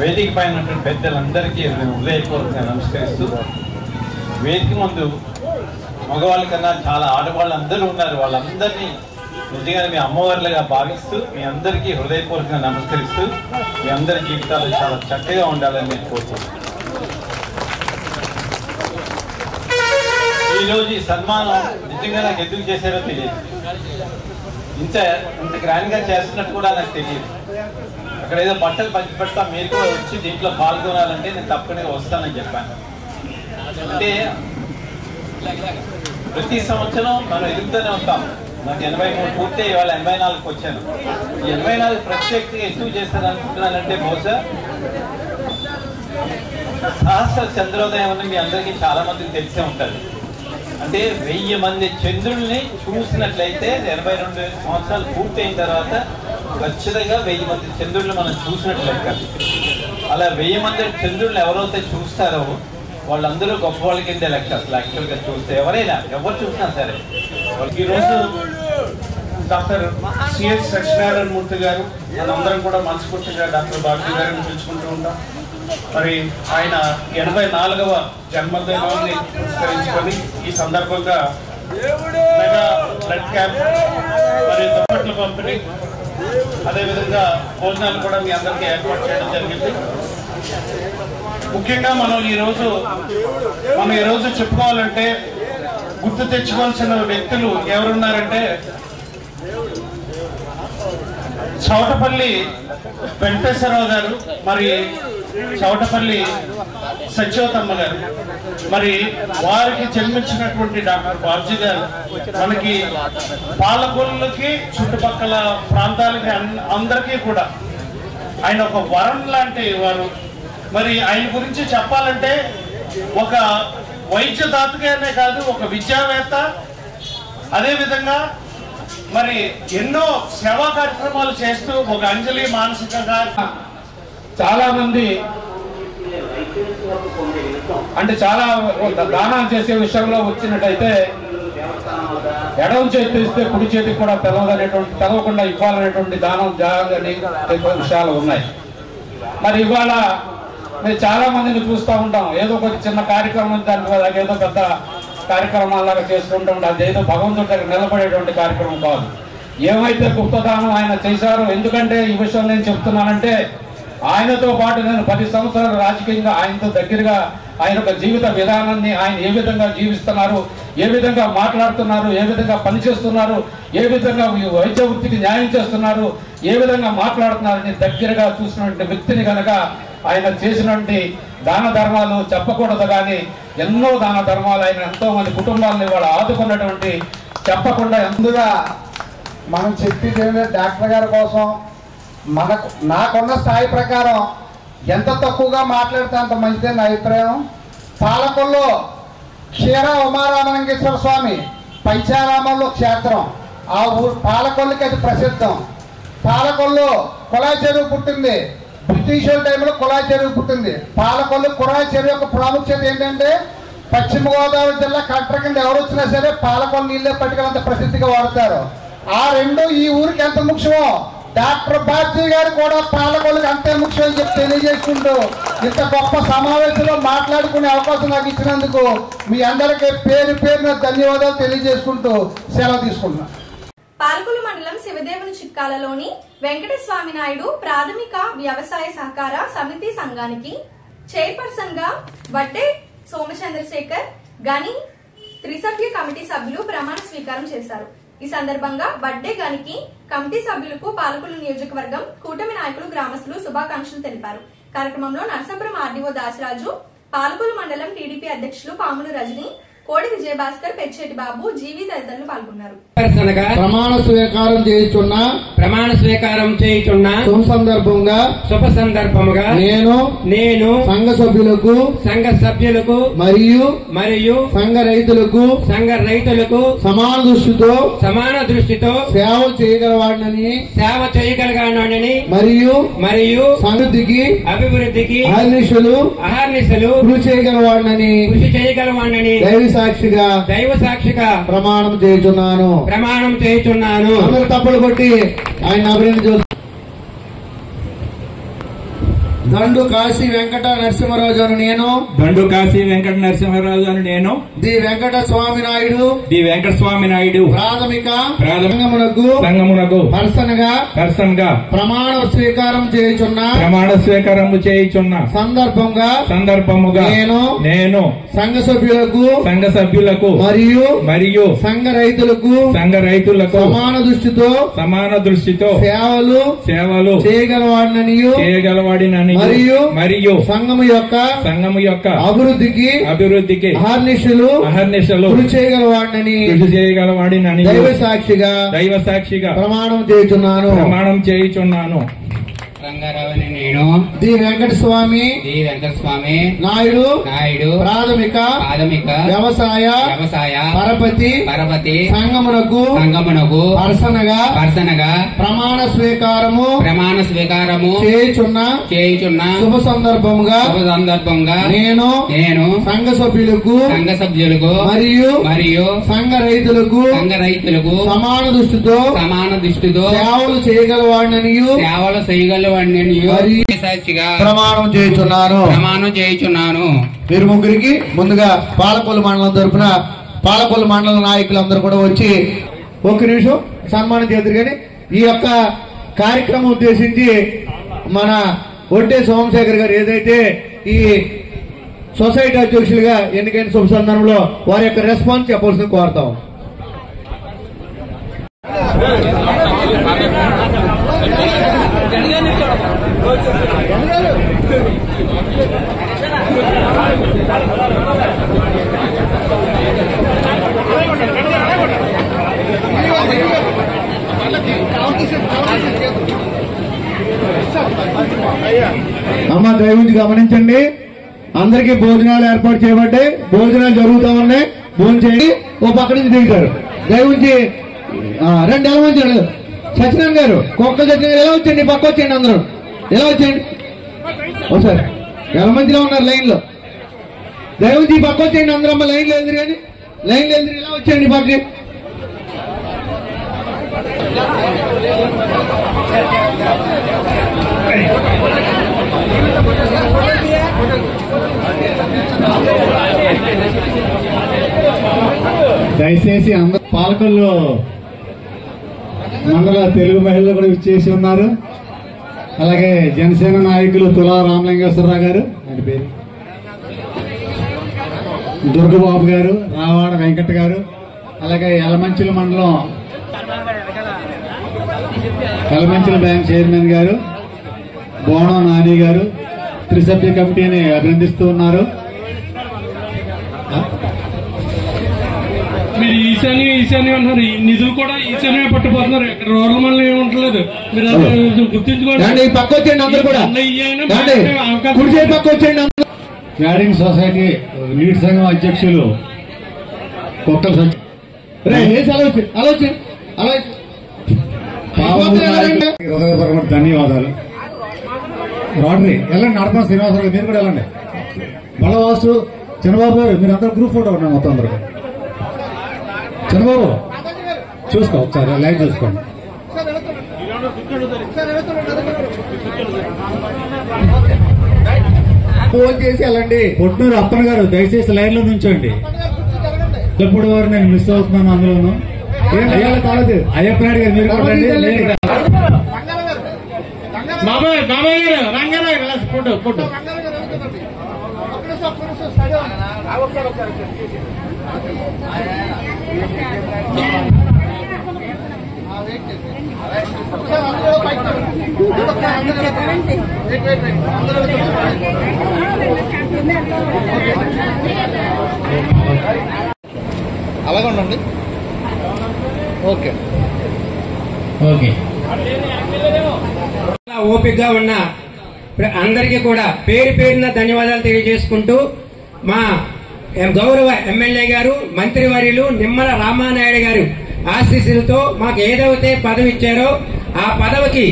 వేదిక పైన ఉన్నటువంటి పెద్దలందరికీ హృదయపూర్వకంగా నమస్కరిస్తూ, వేదిక ముందు మగవాళ్ళ కన్నా చాలా ఆడవాళ్ళు అందరూ ఉన్నారు. వాళ్ళందరినీ నిజంగా మీ అమ్మవార్లుగా భావిస్తూ మీ అందరికీ హృదయపూర్వకంగా నమస్కరిస్తూ మీ అందరి జీవితాలు చాలా చక్కగా ఉండాలని నేను కోరుతున్నాను. ఈరోజు ఈ సన్మానం నిజంగా నాకు ఎందుకు చేశారో తెలియదు. ఇంత గ్రాండ్ గా చేస్తున్నట్టు కూడా నాకు తెలియదు. అక్కడ ఏదో బట్టలు పంచి పెడతా, మీరు కూడా వచ్చి దీంట్లో పాల్గొనాలంటే నేను తప్పకుండా వస్తానని చెప్పాను. అంటే ప్రతి సంవత్సరం మనం ఎదుగుతూనే ఉంటాం. నాకు 83 పూర్తి, ఇవాళ 84కి వచ్చాను. ఈ 84 ప్రత్యేకంగా ఎందుకు చేస్తాను అనుకుంటున్నానంటే బహుశా సహస్ర చంద్రోదయం అని మీ అందరికీ చాలా మందికి తెలిసే ఉంటుంది. అంటే 1000 మంది చంద్రుల్ని చూసినట్లయితే 82 సంవత్సరాలు పూర్తయిన తర్వాత ఖచ్చితంగా 1000 మంది చంద్రుల్ని మనం చూసినట్లయితే, అలా 1000 మంది చంద్రుల్ని ఎవరైతే చూస్తారో వాళ్ళందరూ గొప్ప వాళ్ళ కింద లెక్క. అసలు యాక్చువల్గా చూస్తే ఎవరైనా ఎవరు చూసినా సరే. ఈరోజు డాక్టర్ సిఎస్ సత్యనారాయణమూర్తి గారు మనందరం కూడా మనస్ఫూర్తిగా డాక్టర్ బాబ్జీ గారిని పిలుచుకుంటూ ఉంటాం. మరి ఆయన 84వ జన్మదినాన్ని పురస్కరించుకొని ఈ సందర్భంగా మెగా బ్లడ్ క్యాంప్ మరియు దుప్పట్ల పంపిణీ, అదేవిధంగా భోజనాలు కూడా మీ అందరికీ ఏర్పాటు చేయడం జరిగింది. ముఖ్యంగా మనం ఈరోజు చెప్పుకోవాలంటే గుర్తు తెచ్చుకోవాల్సిన వ్యక్తులు ఎవరున్నారంటే చౌటపల్లి వెంకటేశ్వరరావు గారు, మరి చౌటపల్లి సత్యవతమ్మ గారు, మరి వారికి జన్మించినటువంటి డాక్టర్ బాబ్జీ గారు మనకి పాలకొల్లుకి చుట్టుపక్కల ప్రాంతాలకి అందరికీ కూడా ఆయన ఒక వరం లాంటి వారు. మరి ఆయన గురించి చెప్పాలంటే ఒక వైద్యదాతగానే కాదు, ఒక విద్యావేత్త, అదేవిధంగా మరి ఎన్నో సేవా కార్యక్రమాలు చేస్తూ ఒక అంజలి మానసికంగా చాలా మంది అంటే చాలా దానాలు చేసే విషయంలో వచ్చినట్టయితే ఎడవ చేతి ఇస్తే కుడి చేతికి కూడా తెలవకుండా ఇవ్వాలనేటువంటి దానం జాగ్రత్తని విషయాలు ఉన్నాయి. మరి ఇవాళ మేము చాలా మందిని చూస్తూ ఉంటాం, ఏదో ఒక చిన్న కార్యక్రమం దానికి ఏదో పెద్ద కార్యక్రమాలాగా చేసుకుంటూ ఉంటాం. అదేదో భగవంతుడి దగ్గర నిలబడేటువంటి కార్యక్రమం కాదు. ఏమైతే గుప్తదానం ఆయన చేశారో, ఎందుకంటే ఈ విషయం నేను చెప్తున్నానంటే ఆయనతో పాటు నేను 10 సంవత్సరాలు రాజకీయంగా ఆయనతో దగ్గరగా ఆయన యొక్క జీవిత విధానాన్ని, ఆయన ఏ విధంగా జీవిస్తున్నారు, ఏ విధంగా మాట్లాడుతున్నారు, ఏ విధంగా పనిచేస్తున్నారు, ఏ విధంగా వైద్య వృత్తికి న్యాయం చేస్తున్నారు, ఏ విధంగా మాట్లాడుతున్నారని దగ్గరగా చూసినటువంటి వ్యక్తిని కనుక ఆయన చేసినటువంటి దాన ధర్మాలు చెప్పకూడదు. కానీ ఎన్నో దాన ధర్మాలు ఆయన ఎంతో మంది కుటుంబాలను ఇవాళ ఆదుకున్నటువంటి చెప్పకుండా ఎందుగా మనం చెప్పి డాక్టర్ గారి కోసం నాకున్న స్థాయి ప్రకారం ఎంత తక్కువగా మాట్లాడితే అంత మంచిదే నా అభిప్రాయం. పాలకొల్లో క్షీర ఉమారామలింగేశ్వర స్వామి పంచారామంలో క్షేత్రం. ఆ ఊరు పాలకొల్లుకి అది ప్రసిద్ధం. పాలకొల్లు కుళాయి చెరువు పుట్టింది. బ్రిటిష్ టైంలో కుళాయి చెరువు పుట్టింది. పాలకొల్లు కుళాయి చెరువు యొక్క ప్రాముఖ్యత ఏంటంటే పశ్చిమ గోదావరి జిల్లా కలెక్టర్ కింద ఎవరు వచ్చినా సరే పాలకొల్లు నీళ్ళే పట్టుకెళ్ళంత ప్రసిద్ధిగా వాడతారు. ఆ రెండు ఈ ఊరికి ఎంత ముఖ్యమో డాక్టర్ బాబ్జీ గారు కూడా పాలకొల్లుకి అంతే ముఖ్యమని చెప్పి తెలియజేసుకుంటూ ఇంత గొప్ప సమావేశంలో మాట్లాడుకునే అవకాశం నాకు ఇచ్చినందుకు మీ అందరికీ పేరు పేరున ధన్యవాదాలు తెలియజేసుకుంటూ సెలవు తీసుకుంటున్నాను. పాలకొల్లు మండలం శివదేవుని చిక్కాలలోని వెంకటస్వామి నాయుడు ప్రాథమిక వ్యవసాయ సహకార సమితి సంఘానికి చైర్పర్సన్ గా వడ్డే సోమచంద్రశేఖర్ గని త్రిసభ్య కమిటీ సభ్యులు ప్రమాణ స్వీకారం చేశారు. ఈ సందర్భంగా వడ్డే గనికి కమిటీ సభ్యులకు పాలకొల్లు నియోజకవర్గం కూటమి నాయకులు గ్రామస్తులు శుభాకాంక్షలు తెలిపారు. కార్యక్రమంలో నరసాపురం ఆర్డీఓ దాసరాజు, పాలకొల్లు మండలం టీడీపీ అధ్యక్షులు పాములు రజని, కోడి విజయభాస్కర్, పెచ్చేటి బాబు, జీవి తదితరులు పాల్గొన్నారు. ప్రమాణ స్వీకారం చేయుచున్న శుభ సందర్భముగా నేను సంఘ సభ్యులకు మరియు సంఘ రైతులకు సమాన దృష్టితో సేవ చేయగలవాడినని మరియు అభివృద్ధికి అహర్నిశలు కృషి చేయగలవాడినని దైవ సాక్షిగా ప్రమాణం చేయుచున్నాను. అందరూ తప్పులు కొట్టి ఆయన అభివృద్ధి దండు కాశీ వెంకట నరసింహరాజు అని నేను ది వెంకట స్వామి నాయుడు ప్రాథమిక సంఘమునకు పర్సన్ గా ప్రమాణ స్వీకారం చేయుచున్న సందర్భముగా నేను సంఘ సభ్యులకు మరియు సంఘ రైతులకు సమాన దృష్టితో సేవలు చేయగలవాడినని మరియు సంఘము యొక్క అభివృద్ధికి అహర్నిశలు కృషి చేయగలవాడినని దైవ సాక్షిగా ప్రమాణం చేయుచున్నాను. రంగారావుని నేను ది వెంకట స్వామి నాయుడు ప్రాథమిక వ్యవసాయ పరపతి సంఘమునకు పర్సనగా ప్రమాణ స్వీకారము చేయుచున్న శుభ సందర్భముగా నేను సంఘ సభ్యులకు మరియు సంఘ రైతులకు సమాన దృష్టితో సేవలు చేయగలవాడినని ప్రమాణం చేయుచున్నాను. మీరు ముగ్గురికి ముందుగా పాలకొల్లు మండలం తరఫున పాలకొల్లు మండల నాయకులందరూ కూడా వచ్చి ఒక నిమిషం సన్మానం చేద్దరు. కానీ ఈ యొక్క కార్యక్రమం ఉద్దేశించి మన వడ్డే సోమశేఖర్ గారు ఏదైతే ఈ సొసైటీ అధ్యక్షులుగా ఎన్నికైన శుభ సందర్భంలో వారి యొక్క రెస్పాన్స్ చెప్పవలసిన కోరుతాం. అమ్మ దయవుంచి గమనించండి, అందరికీ భోజనాలు ఏర్పాటు చేయబడ్డాయి, భోజనాలు జరుగుతూ ఉన్నాయి, భోజనం చేయండి. ఓ పక్క నుంచి దిగుతారు. దయవుంచి రెండు ఎలా వచ్చాడు సత్యనారాయణ గారు, కుక్క సత్యనారాయణ ఎలా వచ్చండి, పక్క వచ్చేయండి, అందరూ ఎలా వచ్చేయండి. ఒకసారి ఎలా మందిలో ఉన్నారు లైన్ లో, దయవుంచి పక్క వచ్చేయండి అందరూ. అమ్మ లైన్ లేదు కానీ లైన్ లేదు, ఎలా వచ్చేయండి పక్కకి. దయచేసి అందరూ పాలకొల్లు మండల తెలుగు మహిళలు కూడా విచ్చేసి ఉన్నారు. అలాగే జనసేన నాయకులు తులా రామలింగేశ్వరరావు గారు, ఆయన పేరు దుర్గబాబు గారు, రావాడ వెంకట గారు, అలాగే యలమంచిల మండలం యలమంచిల బ్యాంక్ చైర్మన్ గారు బోణం నాని గారు త్రిసభ్య కమిటీని అభినందిస్తూ ఉన్నారు. మీరు ఈశాన్య అంటున్నారు, నిధులు కూడా ఈశాన్య పట్టుపోతున్నారు, ఇక్కడ రూరల్ మండలం ఏమి ఉండలేదు. మీరు గుర్తించుకోండి. పక్క వచ్చేయండి అందరూ కూడా, కుడి చేతి పక్క వచ్చేయండి అందరూ. క్యాడింగ్ సొసైటీ నీటి సంఘం అధ్యక్షులు కొక్కల సత్యం హృదయపూర్వక ధన్యవాదాలు. రోటరీ వెళ్ళండి, నడపన శ్రీనివాసరావు మీరు కూడా వెళ్ళండి. బలవాసు చంద్రబాబు గారు మీరు అందరూ గ్రూప్ ఫోటో ఉన్నాం మొత్తం అందరూ. చంద్రబాబు చూసుకో ఒకసారి లైవ్ చూసుకోండి. ఫోన్ చేసి వెళ్ళండి. పొట్నూరు అప్పన్న గారు దయచేసి లైన్ లో నుంచోండి. ఎప్పుడు వారు నేను మిస్ అవుతున్నాను అందులోను. కాలేదు అయ్యప్ప నాయుడు గారు మీరు కూడా బాబాయ్ గారు రంగారావు ఫోటో ఫోటో అలాగే ఉండండి. ఓకే ఓకే ఓపికగా ఉన్న అందరికీ కూడా పేరు పేరున ధన్యవాదాలు తెలియజేసుకుంటూ మా గౌరవ ఎమ్మెల్యే గారు మంత్రివర్యులు నిమ్మల రామానాయుడు గారు ఆశీస్సులతో మాకు ఏదైతే పదవి ఇచ్చారో ఆ పదవికి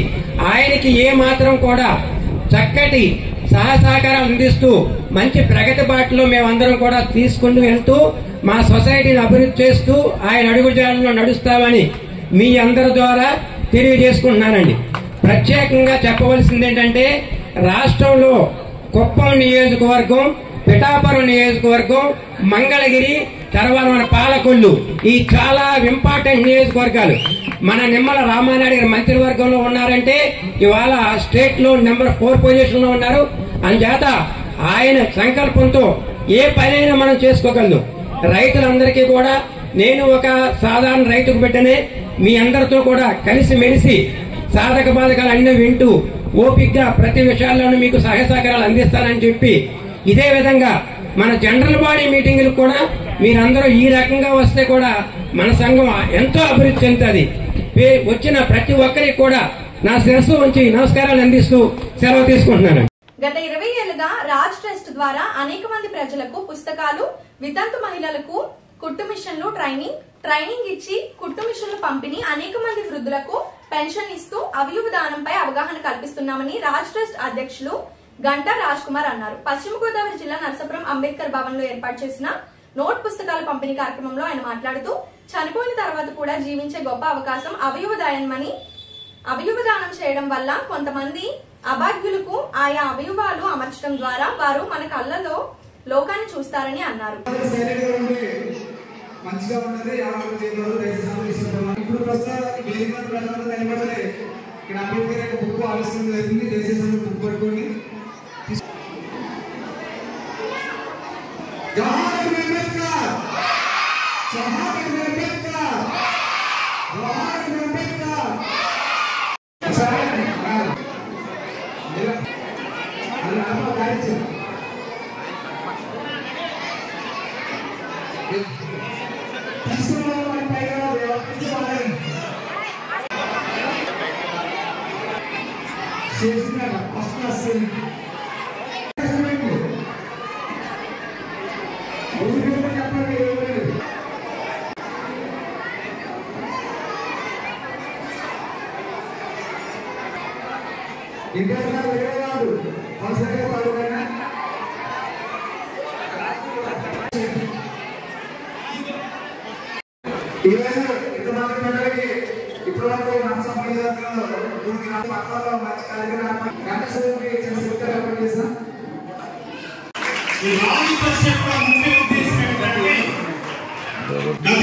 ఆయనకి ఏ మాత్రం కూడా చక్కటి సహకారాలు అందిస్తూ మంచి ప్రగతి బాటలో మేమందరం కూడా తీసుకుంటూ వెళ్తూ మా సొసైటీని అభివృద్ధి చేస్తూ ఆయన అడుగుజాడల్లో నడుస్తామని మీ అందరి ద్వారా తెలియజేసుకుంటున్నానండి. ప్రత్యేకంగా చెప్పవలసింది ఏంటంటే రాష్ట్రంలో కుప్పం నియోజకవర్గం, పిఠాపురం నియోజకవర్గం, మంగళగిరి, తర్వాత మన పాలకొల్లు ఈ చాలా ఇంపార్టెంట్ నియోజకవర్గాలు. మన నిమ్మల రామానాయుడు గారు మంత్రివర్గంలో ఉన్నారంటే ఇవాళ స్టేట్ లో నెంబర్ 4 పొజిషన్ లో ఉన్నారు. అందుచేత ఆయన సంకల్పంతో ఏ పనైనా మనం చేసుకోగలదు. రైతులందరికీ కూడా నేను ఒక సాధారణ రైతుకు బిడ్డనే, మీ అందరితో కూడా కలిసి మెలిసి సాధక బాధకాలు అన్ని వింటూ ఓపికగా ప్రతి విషయాల్లోనూ మీకు సహకారాలు అందిస్తానని చెప్పి ఇదే విధంగా మన జనరల్ బాడీ మీటింగులకు కూడా మీరందరూ ఈ రకంగా వస్తే కూడా మన సంఘం ఎంతో అభివృద్ధి చెందుతుంది. వచ్చిన ప్రతి ఒక్కరికి కూడా నా శిరస్సు ఉంచి నమస్కారాలు అందిస్తూ సెలవు తీసుకుంటున్నాను. గత 20 ఏళ్లుగా రాజ్ ట్రస్ట్ ద్వారా అనేక మంది ప్రజలకు పుస్తకాలు, వితంతు మహిళలకు కుట్టు మిషన్లు ట్రైనింగ్ ఇచ్చి కుట్టు మిషన్లు పంపిణీ, అనేక మంది వృద్ధులకు పెన్షన్ ఇస్తూ అవయవ దానంపై అవగాహన కల్పిస్తున్నామని రాజ్ ట్రస్ట్ అధ్యక్షులు గంటా రాజ్ కుమార్ అన్నారు. పశ్చిమ గోదావరి జిల్లా నరసాపురం అంబేద్కర్ భవన్ లో ఏర్పాటు చేసిన నోట్ పుస్తకాల పంపిణీ కార్యక్రమంలో ఆయన మాట్లాడుతూ చనిపోయిన తర్వాత కూడా జీవించే గొప్ప అవకాశం అవయవ దానం చేయడం వల్ల కొంతమంది అభాగ్యులకు ఆయా అవయవాలు అమర్చడం ద్వారా వారు మన కళ్ళలో లోకాన్ని చూస్తారని అన్నారు. మంచిగా ఉన్నది ఇప్పుడు ప్రస్తుతం ఇక్కడ అంబేద్కర్ బుక్ ఆలోచన జరిగింది. దయచేసి బుక్ పట్టుకోండి. గత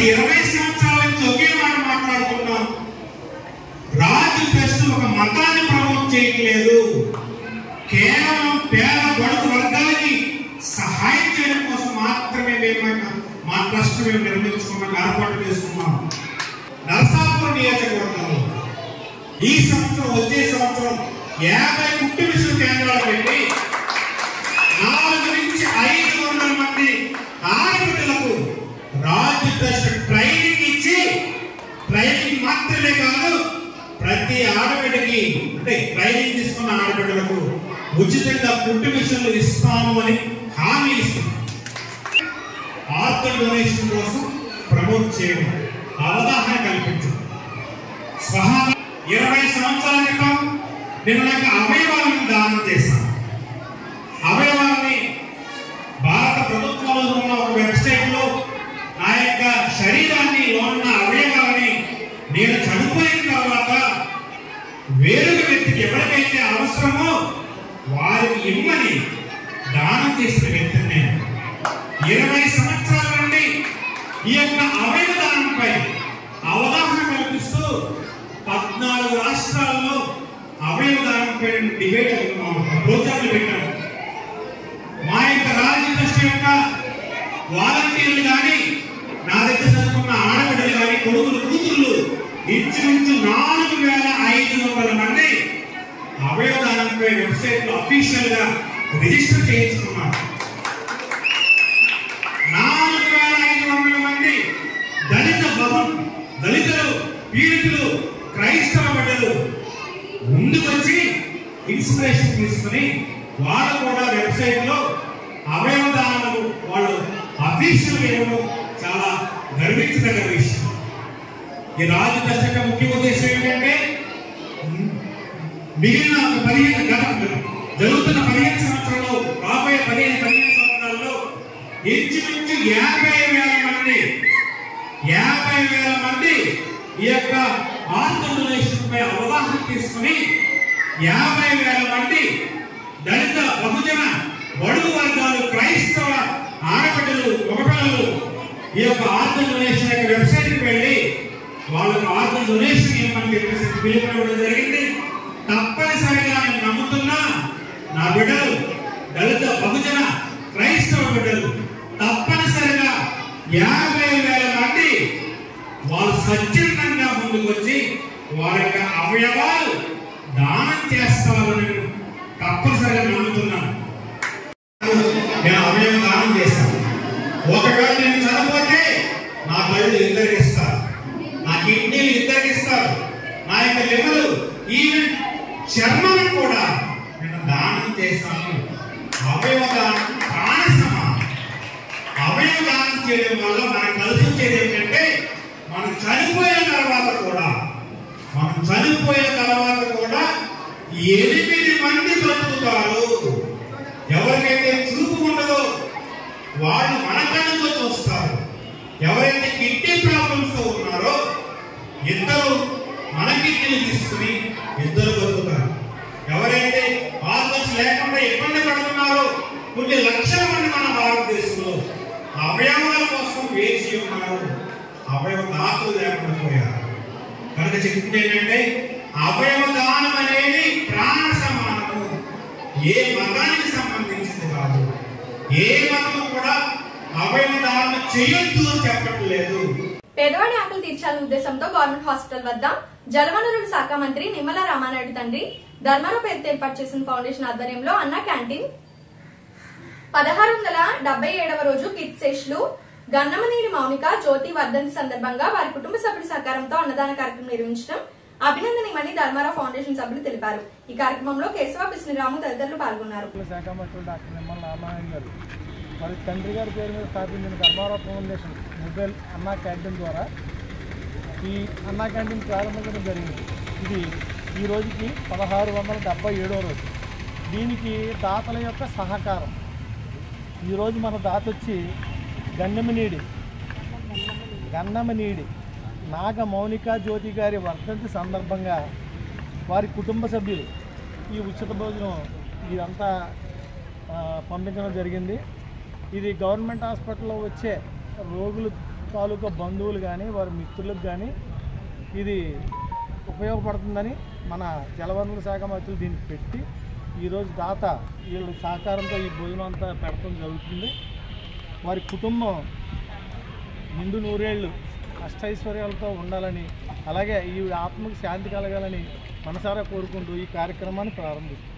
20 సంవత్సరాల నుంచి ఒకే మాట మాట్లాడుతున్నాం. రాజు ట్రస్ట్ ఒక మతాన్ని ప్రమోట్ చేయట్లేదు, కేవలం పేద బడుగు వర్గాలకి సహాయం చేయడం కోసం మాత్రమే మా ట్రస్ట్ మేము నిర్మించుకున్నాం, ఏర్పాటు చేసుకున్నాం. నరసాపురం నియోజకవర్గంలో ఈ సంవత్సరం వచ్చే సంవత్సరం 50 కుట్టు మిషన్ కేంద్రాలు పెట్టి 400 నుంచి 500 మంది ఆడబిడ్డలకు రాజు ట్రస్ట్ ట్రైనింగ్ ఇచ్చి, ట్రైనింగ్ మాత్రమే కాదు ప్రతి ఆడబిడ్డకి అంటే ట్రైనింగ్ తీసుకున్న ఆడబిడ్డలకు ఉచితంగా కుట్టు మిషన్లు ఇస్తాము అని హామీ ఇస్తుంది. ఆర్గన్ డొనేషన్ కోసం ప్రమోట్ చేయడం, అవగాహన కల్పించడం. 20 సంవత్సరాల క్రితం నేను నాకు అవయవాలను దానం చేశాను. అవయవాన్ని భారత ప్రభుత్వంలో ఉన్న ఒక వెబ్సైట్ లో నా యొక్క శరీరాన్ని ఉన్న అవయవాలని నేను చనిపోయిన తర్వాత వేరొక వ్యక్తికి ఎవరికైతే అవసరమో వారికి ఇమ్మని దానం చేసిన వ్యక్తిని నేను. 20 సంవత్సరాల నుండి ఈ యొక్క అవయవ దానంపై అవగాహన కల్పిస్తూ 14 రాష్ట్రాల్లో అవయవ దానంపై డిబేట్ ప్రోగ్రాంలు పెట్టాము. మా యొక్క రాజ్య ట్రస్ట్ యొక్క వాలంటీర్లు కానీ, నా దగ్గర చదువుకున్న ఆడబిడ్డలు కానీ, కొడుకులు కూతుళ్ళు ఇంచుమించు 4500 మంది అవయవ దానంపై వెబ్సైట్ లో అఫీషియల్ గా రిజిస్టర్ చేయించుకున్నారు. 4500 మంది దళితులు, పీడితులు, క్రైస్తవ బిడ్డలు ముందుకొచ్చి ఇన్స్పిరేషన్ తీసుకుని వాళ్ళు కూడా వెబ్సైట్ లో అవయవ దానాలు వాళ్ళు అఫీషియల్ వేయడం చాలా గర్వించదగ్గ విషయం. ఈ రాజు ట్రస్ట్ యొక్క ముఖ్య ఉద్దేశం ఏంటంటే మిగిలిన 15 జరుగుతున్న 15 సంవత్సరాల్లో, రాబోయే 15 సంవత్సరాల్లో ఇంచుమించు 50,000 మంది ఈ యొక్క ఆర్గన్ డొనేషన్ పై అవగాహన తీసుకుని 50,000 మంది దళిత, బహుజన, బడుగు వర్గాలు, క్రైస్తవ ఆడబిడ్డలు, మగపిల్లలు ఈ యొక్క ఆర్గన్ డొనేషన్ యొక్క వెబ్సైట్ కి వెళ్ళి వాళ్ళకు ఆర్గన్ డొనేషన్ ఇవ్వమని చెప్పేసి పిలుపునివ్వడం జరిగింది. తప్పనిసరిగా నేను నమ్ముతున్నా నా బిడ్డలు, దళిత, బహుజన, క్రైస్తవ బిడ్డలు తప్పనిసరిగా 50,000 మంది వాళ్ళు స్వచ్ఛందంగా ముందుకు వచ్చి వారి యొక్క అవయవాలు దానం చేస్తారని తప్పనిసరిగా నమ్ముతున్నాను. నేను అవయవం దానం చేశాను. ఒకవేళ నేను చనిపోతే నా కళ్ళు ఇద్దరికి ఇస్తారు, నా కిడ్నీలు ఇద్దరికి ఇస్తారు, నా యొక్క లివరు, ఈవెన్ చర్మం కూడా నేను దానం చేస్తాను. అవయవ దానం ప్రాణ సమానం. అవయవ దానం చేయడం వల్ల మనకు కలిసి వచ్చేది ఏంటంటే మనం చనిపోయిన తర్వాత కూడా 8 మంది బ్రతుకుతారు. ఎవరికైతే చూపు ఉండదో వాళ్ళు మన కళ్ళతో చూస్తారు. ఎవరైతే కిడ్నీ ప్రాబ్లమ్స్ తో ఉన్నారో ఇద్దరు మన కిడ్నీలు తీసుకుని ఇద్దరు బ్రతుకుతారు. ఎవరైతే ఆర్గన్స్ లేకుండా ఇబ్బంది పడుతున్నారో కొన్ని లక్షల మంది మన భారతదేశంలో అవయవాల కోసం వేచి ఉన్నారు. అవయవ దాతలు లేకుండా పోయారు. కనుక చెప్తుంది ఏంటంటే అవయవ దానం అనేది ప్రాణ సమానము. ఏ మతానికి సంబంధించింది కాదు. ఏ మతం కూడా అవయవ దానం చేయొద్దు అని చెప్పట్లేదు. పేదవాడి ఆకలి తీర్చాలనే ఉద్దేశంతో గవర్నమెంట్ హాస్పిటల్ వద్ద జలవనరుల శాఖ మంత్రి నిమ్మల రామానాయుడు తండ్రి ధర్మారావు పేరుతో ఏర్పాటు చేసిన ఫౌండేషన్ ఆధ్వర్యంలో అన్న క్యాంటీన్ 1677వ రోజు కీర్తిశేషులు గన్నమనేని మౌనిక జ్యోతి వర్ధంతి సందర్భంగా వారి కుటుంబ సభ్యుల సహకారంతో అన్నదాన కార్యక్రమం నిర్వహించడం అభినందనీయమని ధర్మారావు ఫౌండేషన్ సభ్యులు తెలిపారు. ఈ కార్యక్రమంలో కేశవ కృష్ణరాము తదితరులు పాల్గొన్నారు. శాఖ మంత్రులు డాక్టర్ నిమ్మల రామానాయుడు గారు మరి తండ్రి గారి పేరు మీద స్థాపించిన ధర్మారావు ఫౌండేషన్ మొబైల్ అన్నా క్యాంటీన్ ద్వారా ఈ అన్నా క్యాంటీన్ ప్రారంభించడం జరిగింది. ఇది ఈ రోజుకి 1677వ రోజు. దీనికి దాతల యొక్క సహకారం. ఈరోజు మన దాత వచ్చి గన్నమనీడి నాగ మౌనిక జ్యోతి గారి వర్ధంతి సందర్భంగా వారి కుటుంబ సభ్యులు ఈ ఉచిత భోజనం ఇదంతా పంపించడం జరిగింది. ఇది గవర్నమెంట్ హాస్పిటల్లో వచ్చే రోగులు తాలూకా బంధువులు కానీ వారి మిత్రులకు కానీ ఇది ఉపయోగపడుతుందని మన జలవనరుల శాఖ మంత్రులు దీనికి పెట్టి ఈరోజు దాత వీళ్ళ సహకారంతో ఈ భోజనం అంతా పెడతాం జరుగుతుంది. వారి కుటుంబం నిండు నూరేళ్ళు అష్టైశ్వర్యాలతో ఉండాలని అలాగే ఈ ఆత్మకు శాంతి కలగాలని మనసారా కోరుకుంటూ ఈ కార్యక్రమాన్ని ప్రారంభిస్తాం.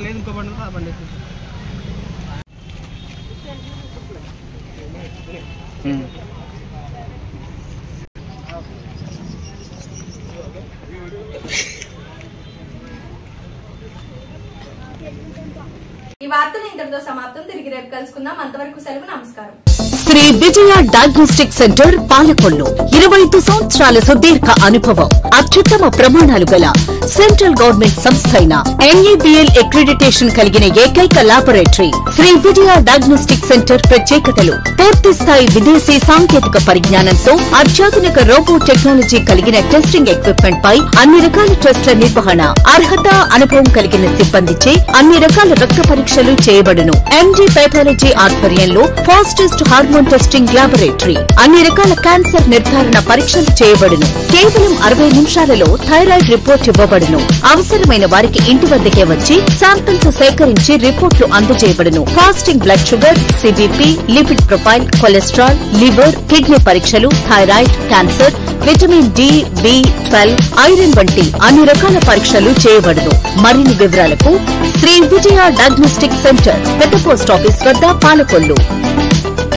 లేదు ఇంకో బండి ఆ బండి ఈ వార్తలు ఇంతటితో సమాప్తం. తిరిగి రేపు కలుసుకుందాం. అంతవరకు సెలవు. నమస్కారం. శ్రీ విజయ డయాగ్నోస్టిక్ సెంటర్ పాలకొల్లు 25 సంవత్సరాల సుదీర్ఘ అనుభవం, అత్యుత్తమ ప్రమాణాలు గల సెంట్రల్ గవర్నమెంట్ సంస్థ అయిన NABL అక్రిడిటేషన్ కలిగిన ఏకైక laboratory Shri Vijaya diagnostic centre ప్రత్యేకతలు పూర్తి స్థాయి విదేశీ సాంకేతిక పరిజ్ఞానంతో అత్యాధునిక రోబో టెక్నాలజీ కలిగిన టెస్టింగ్ ఎక్విప్మెంట్ పై అన్ని రకాల టెస్టుల నిర్వహణ, అర్హత, అనుభవం కలిగిన సిబ్బందిచే అన్ని రకాల రక్త పరీక్షలు చేయబడును. MD పెథాలజీ ఆధ్వర్యంలో ఫాస్టెస్ట్ హార్మోన్ టెస్టింగ్ లాబొరేటరీ, అన్ని రకాల క్యాన్సర్ నిర్ధారణ పరీక్షలు చేయబడును. కేవలం 60 నిమిషాలలో థైరాయిడ్ రిపోర్ట్ ఇవ్వబడును. అవసరమైన వారికి ఇంటి వద్దకే వచ్చి శాంపిల్స్ సేకరించి రిపోర్టులు అందజేయబడును. Fasting blood sugar, CBP, lipid profile, cholesterol, liver, kidney పరీక్షలు, thyroid, cancer, vitamin D, B12, iron వంటి అన్ని రకాల పరీక్షలు చేయబడును. మరిన్ని వివరాలకు శ్రీ విజయ డయాగ్నోస్టిక్ సెంటర్, పెద్ద పోస్ట్ ఆఫీస్ వద్ద, పాలకొల్లు.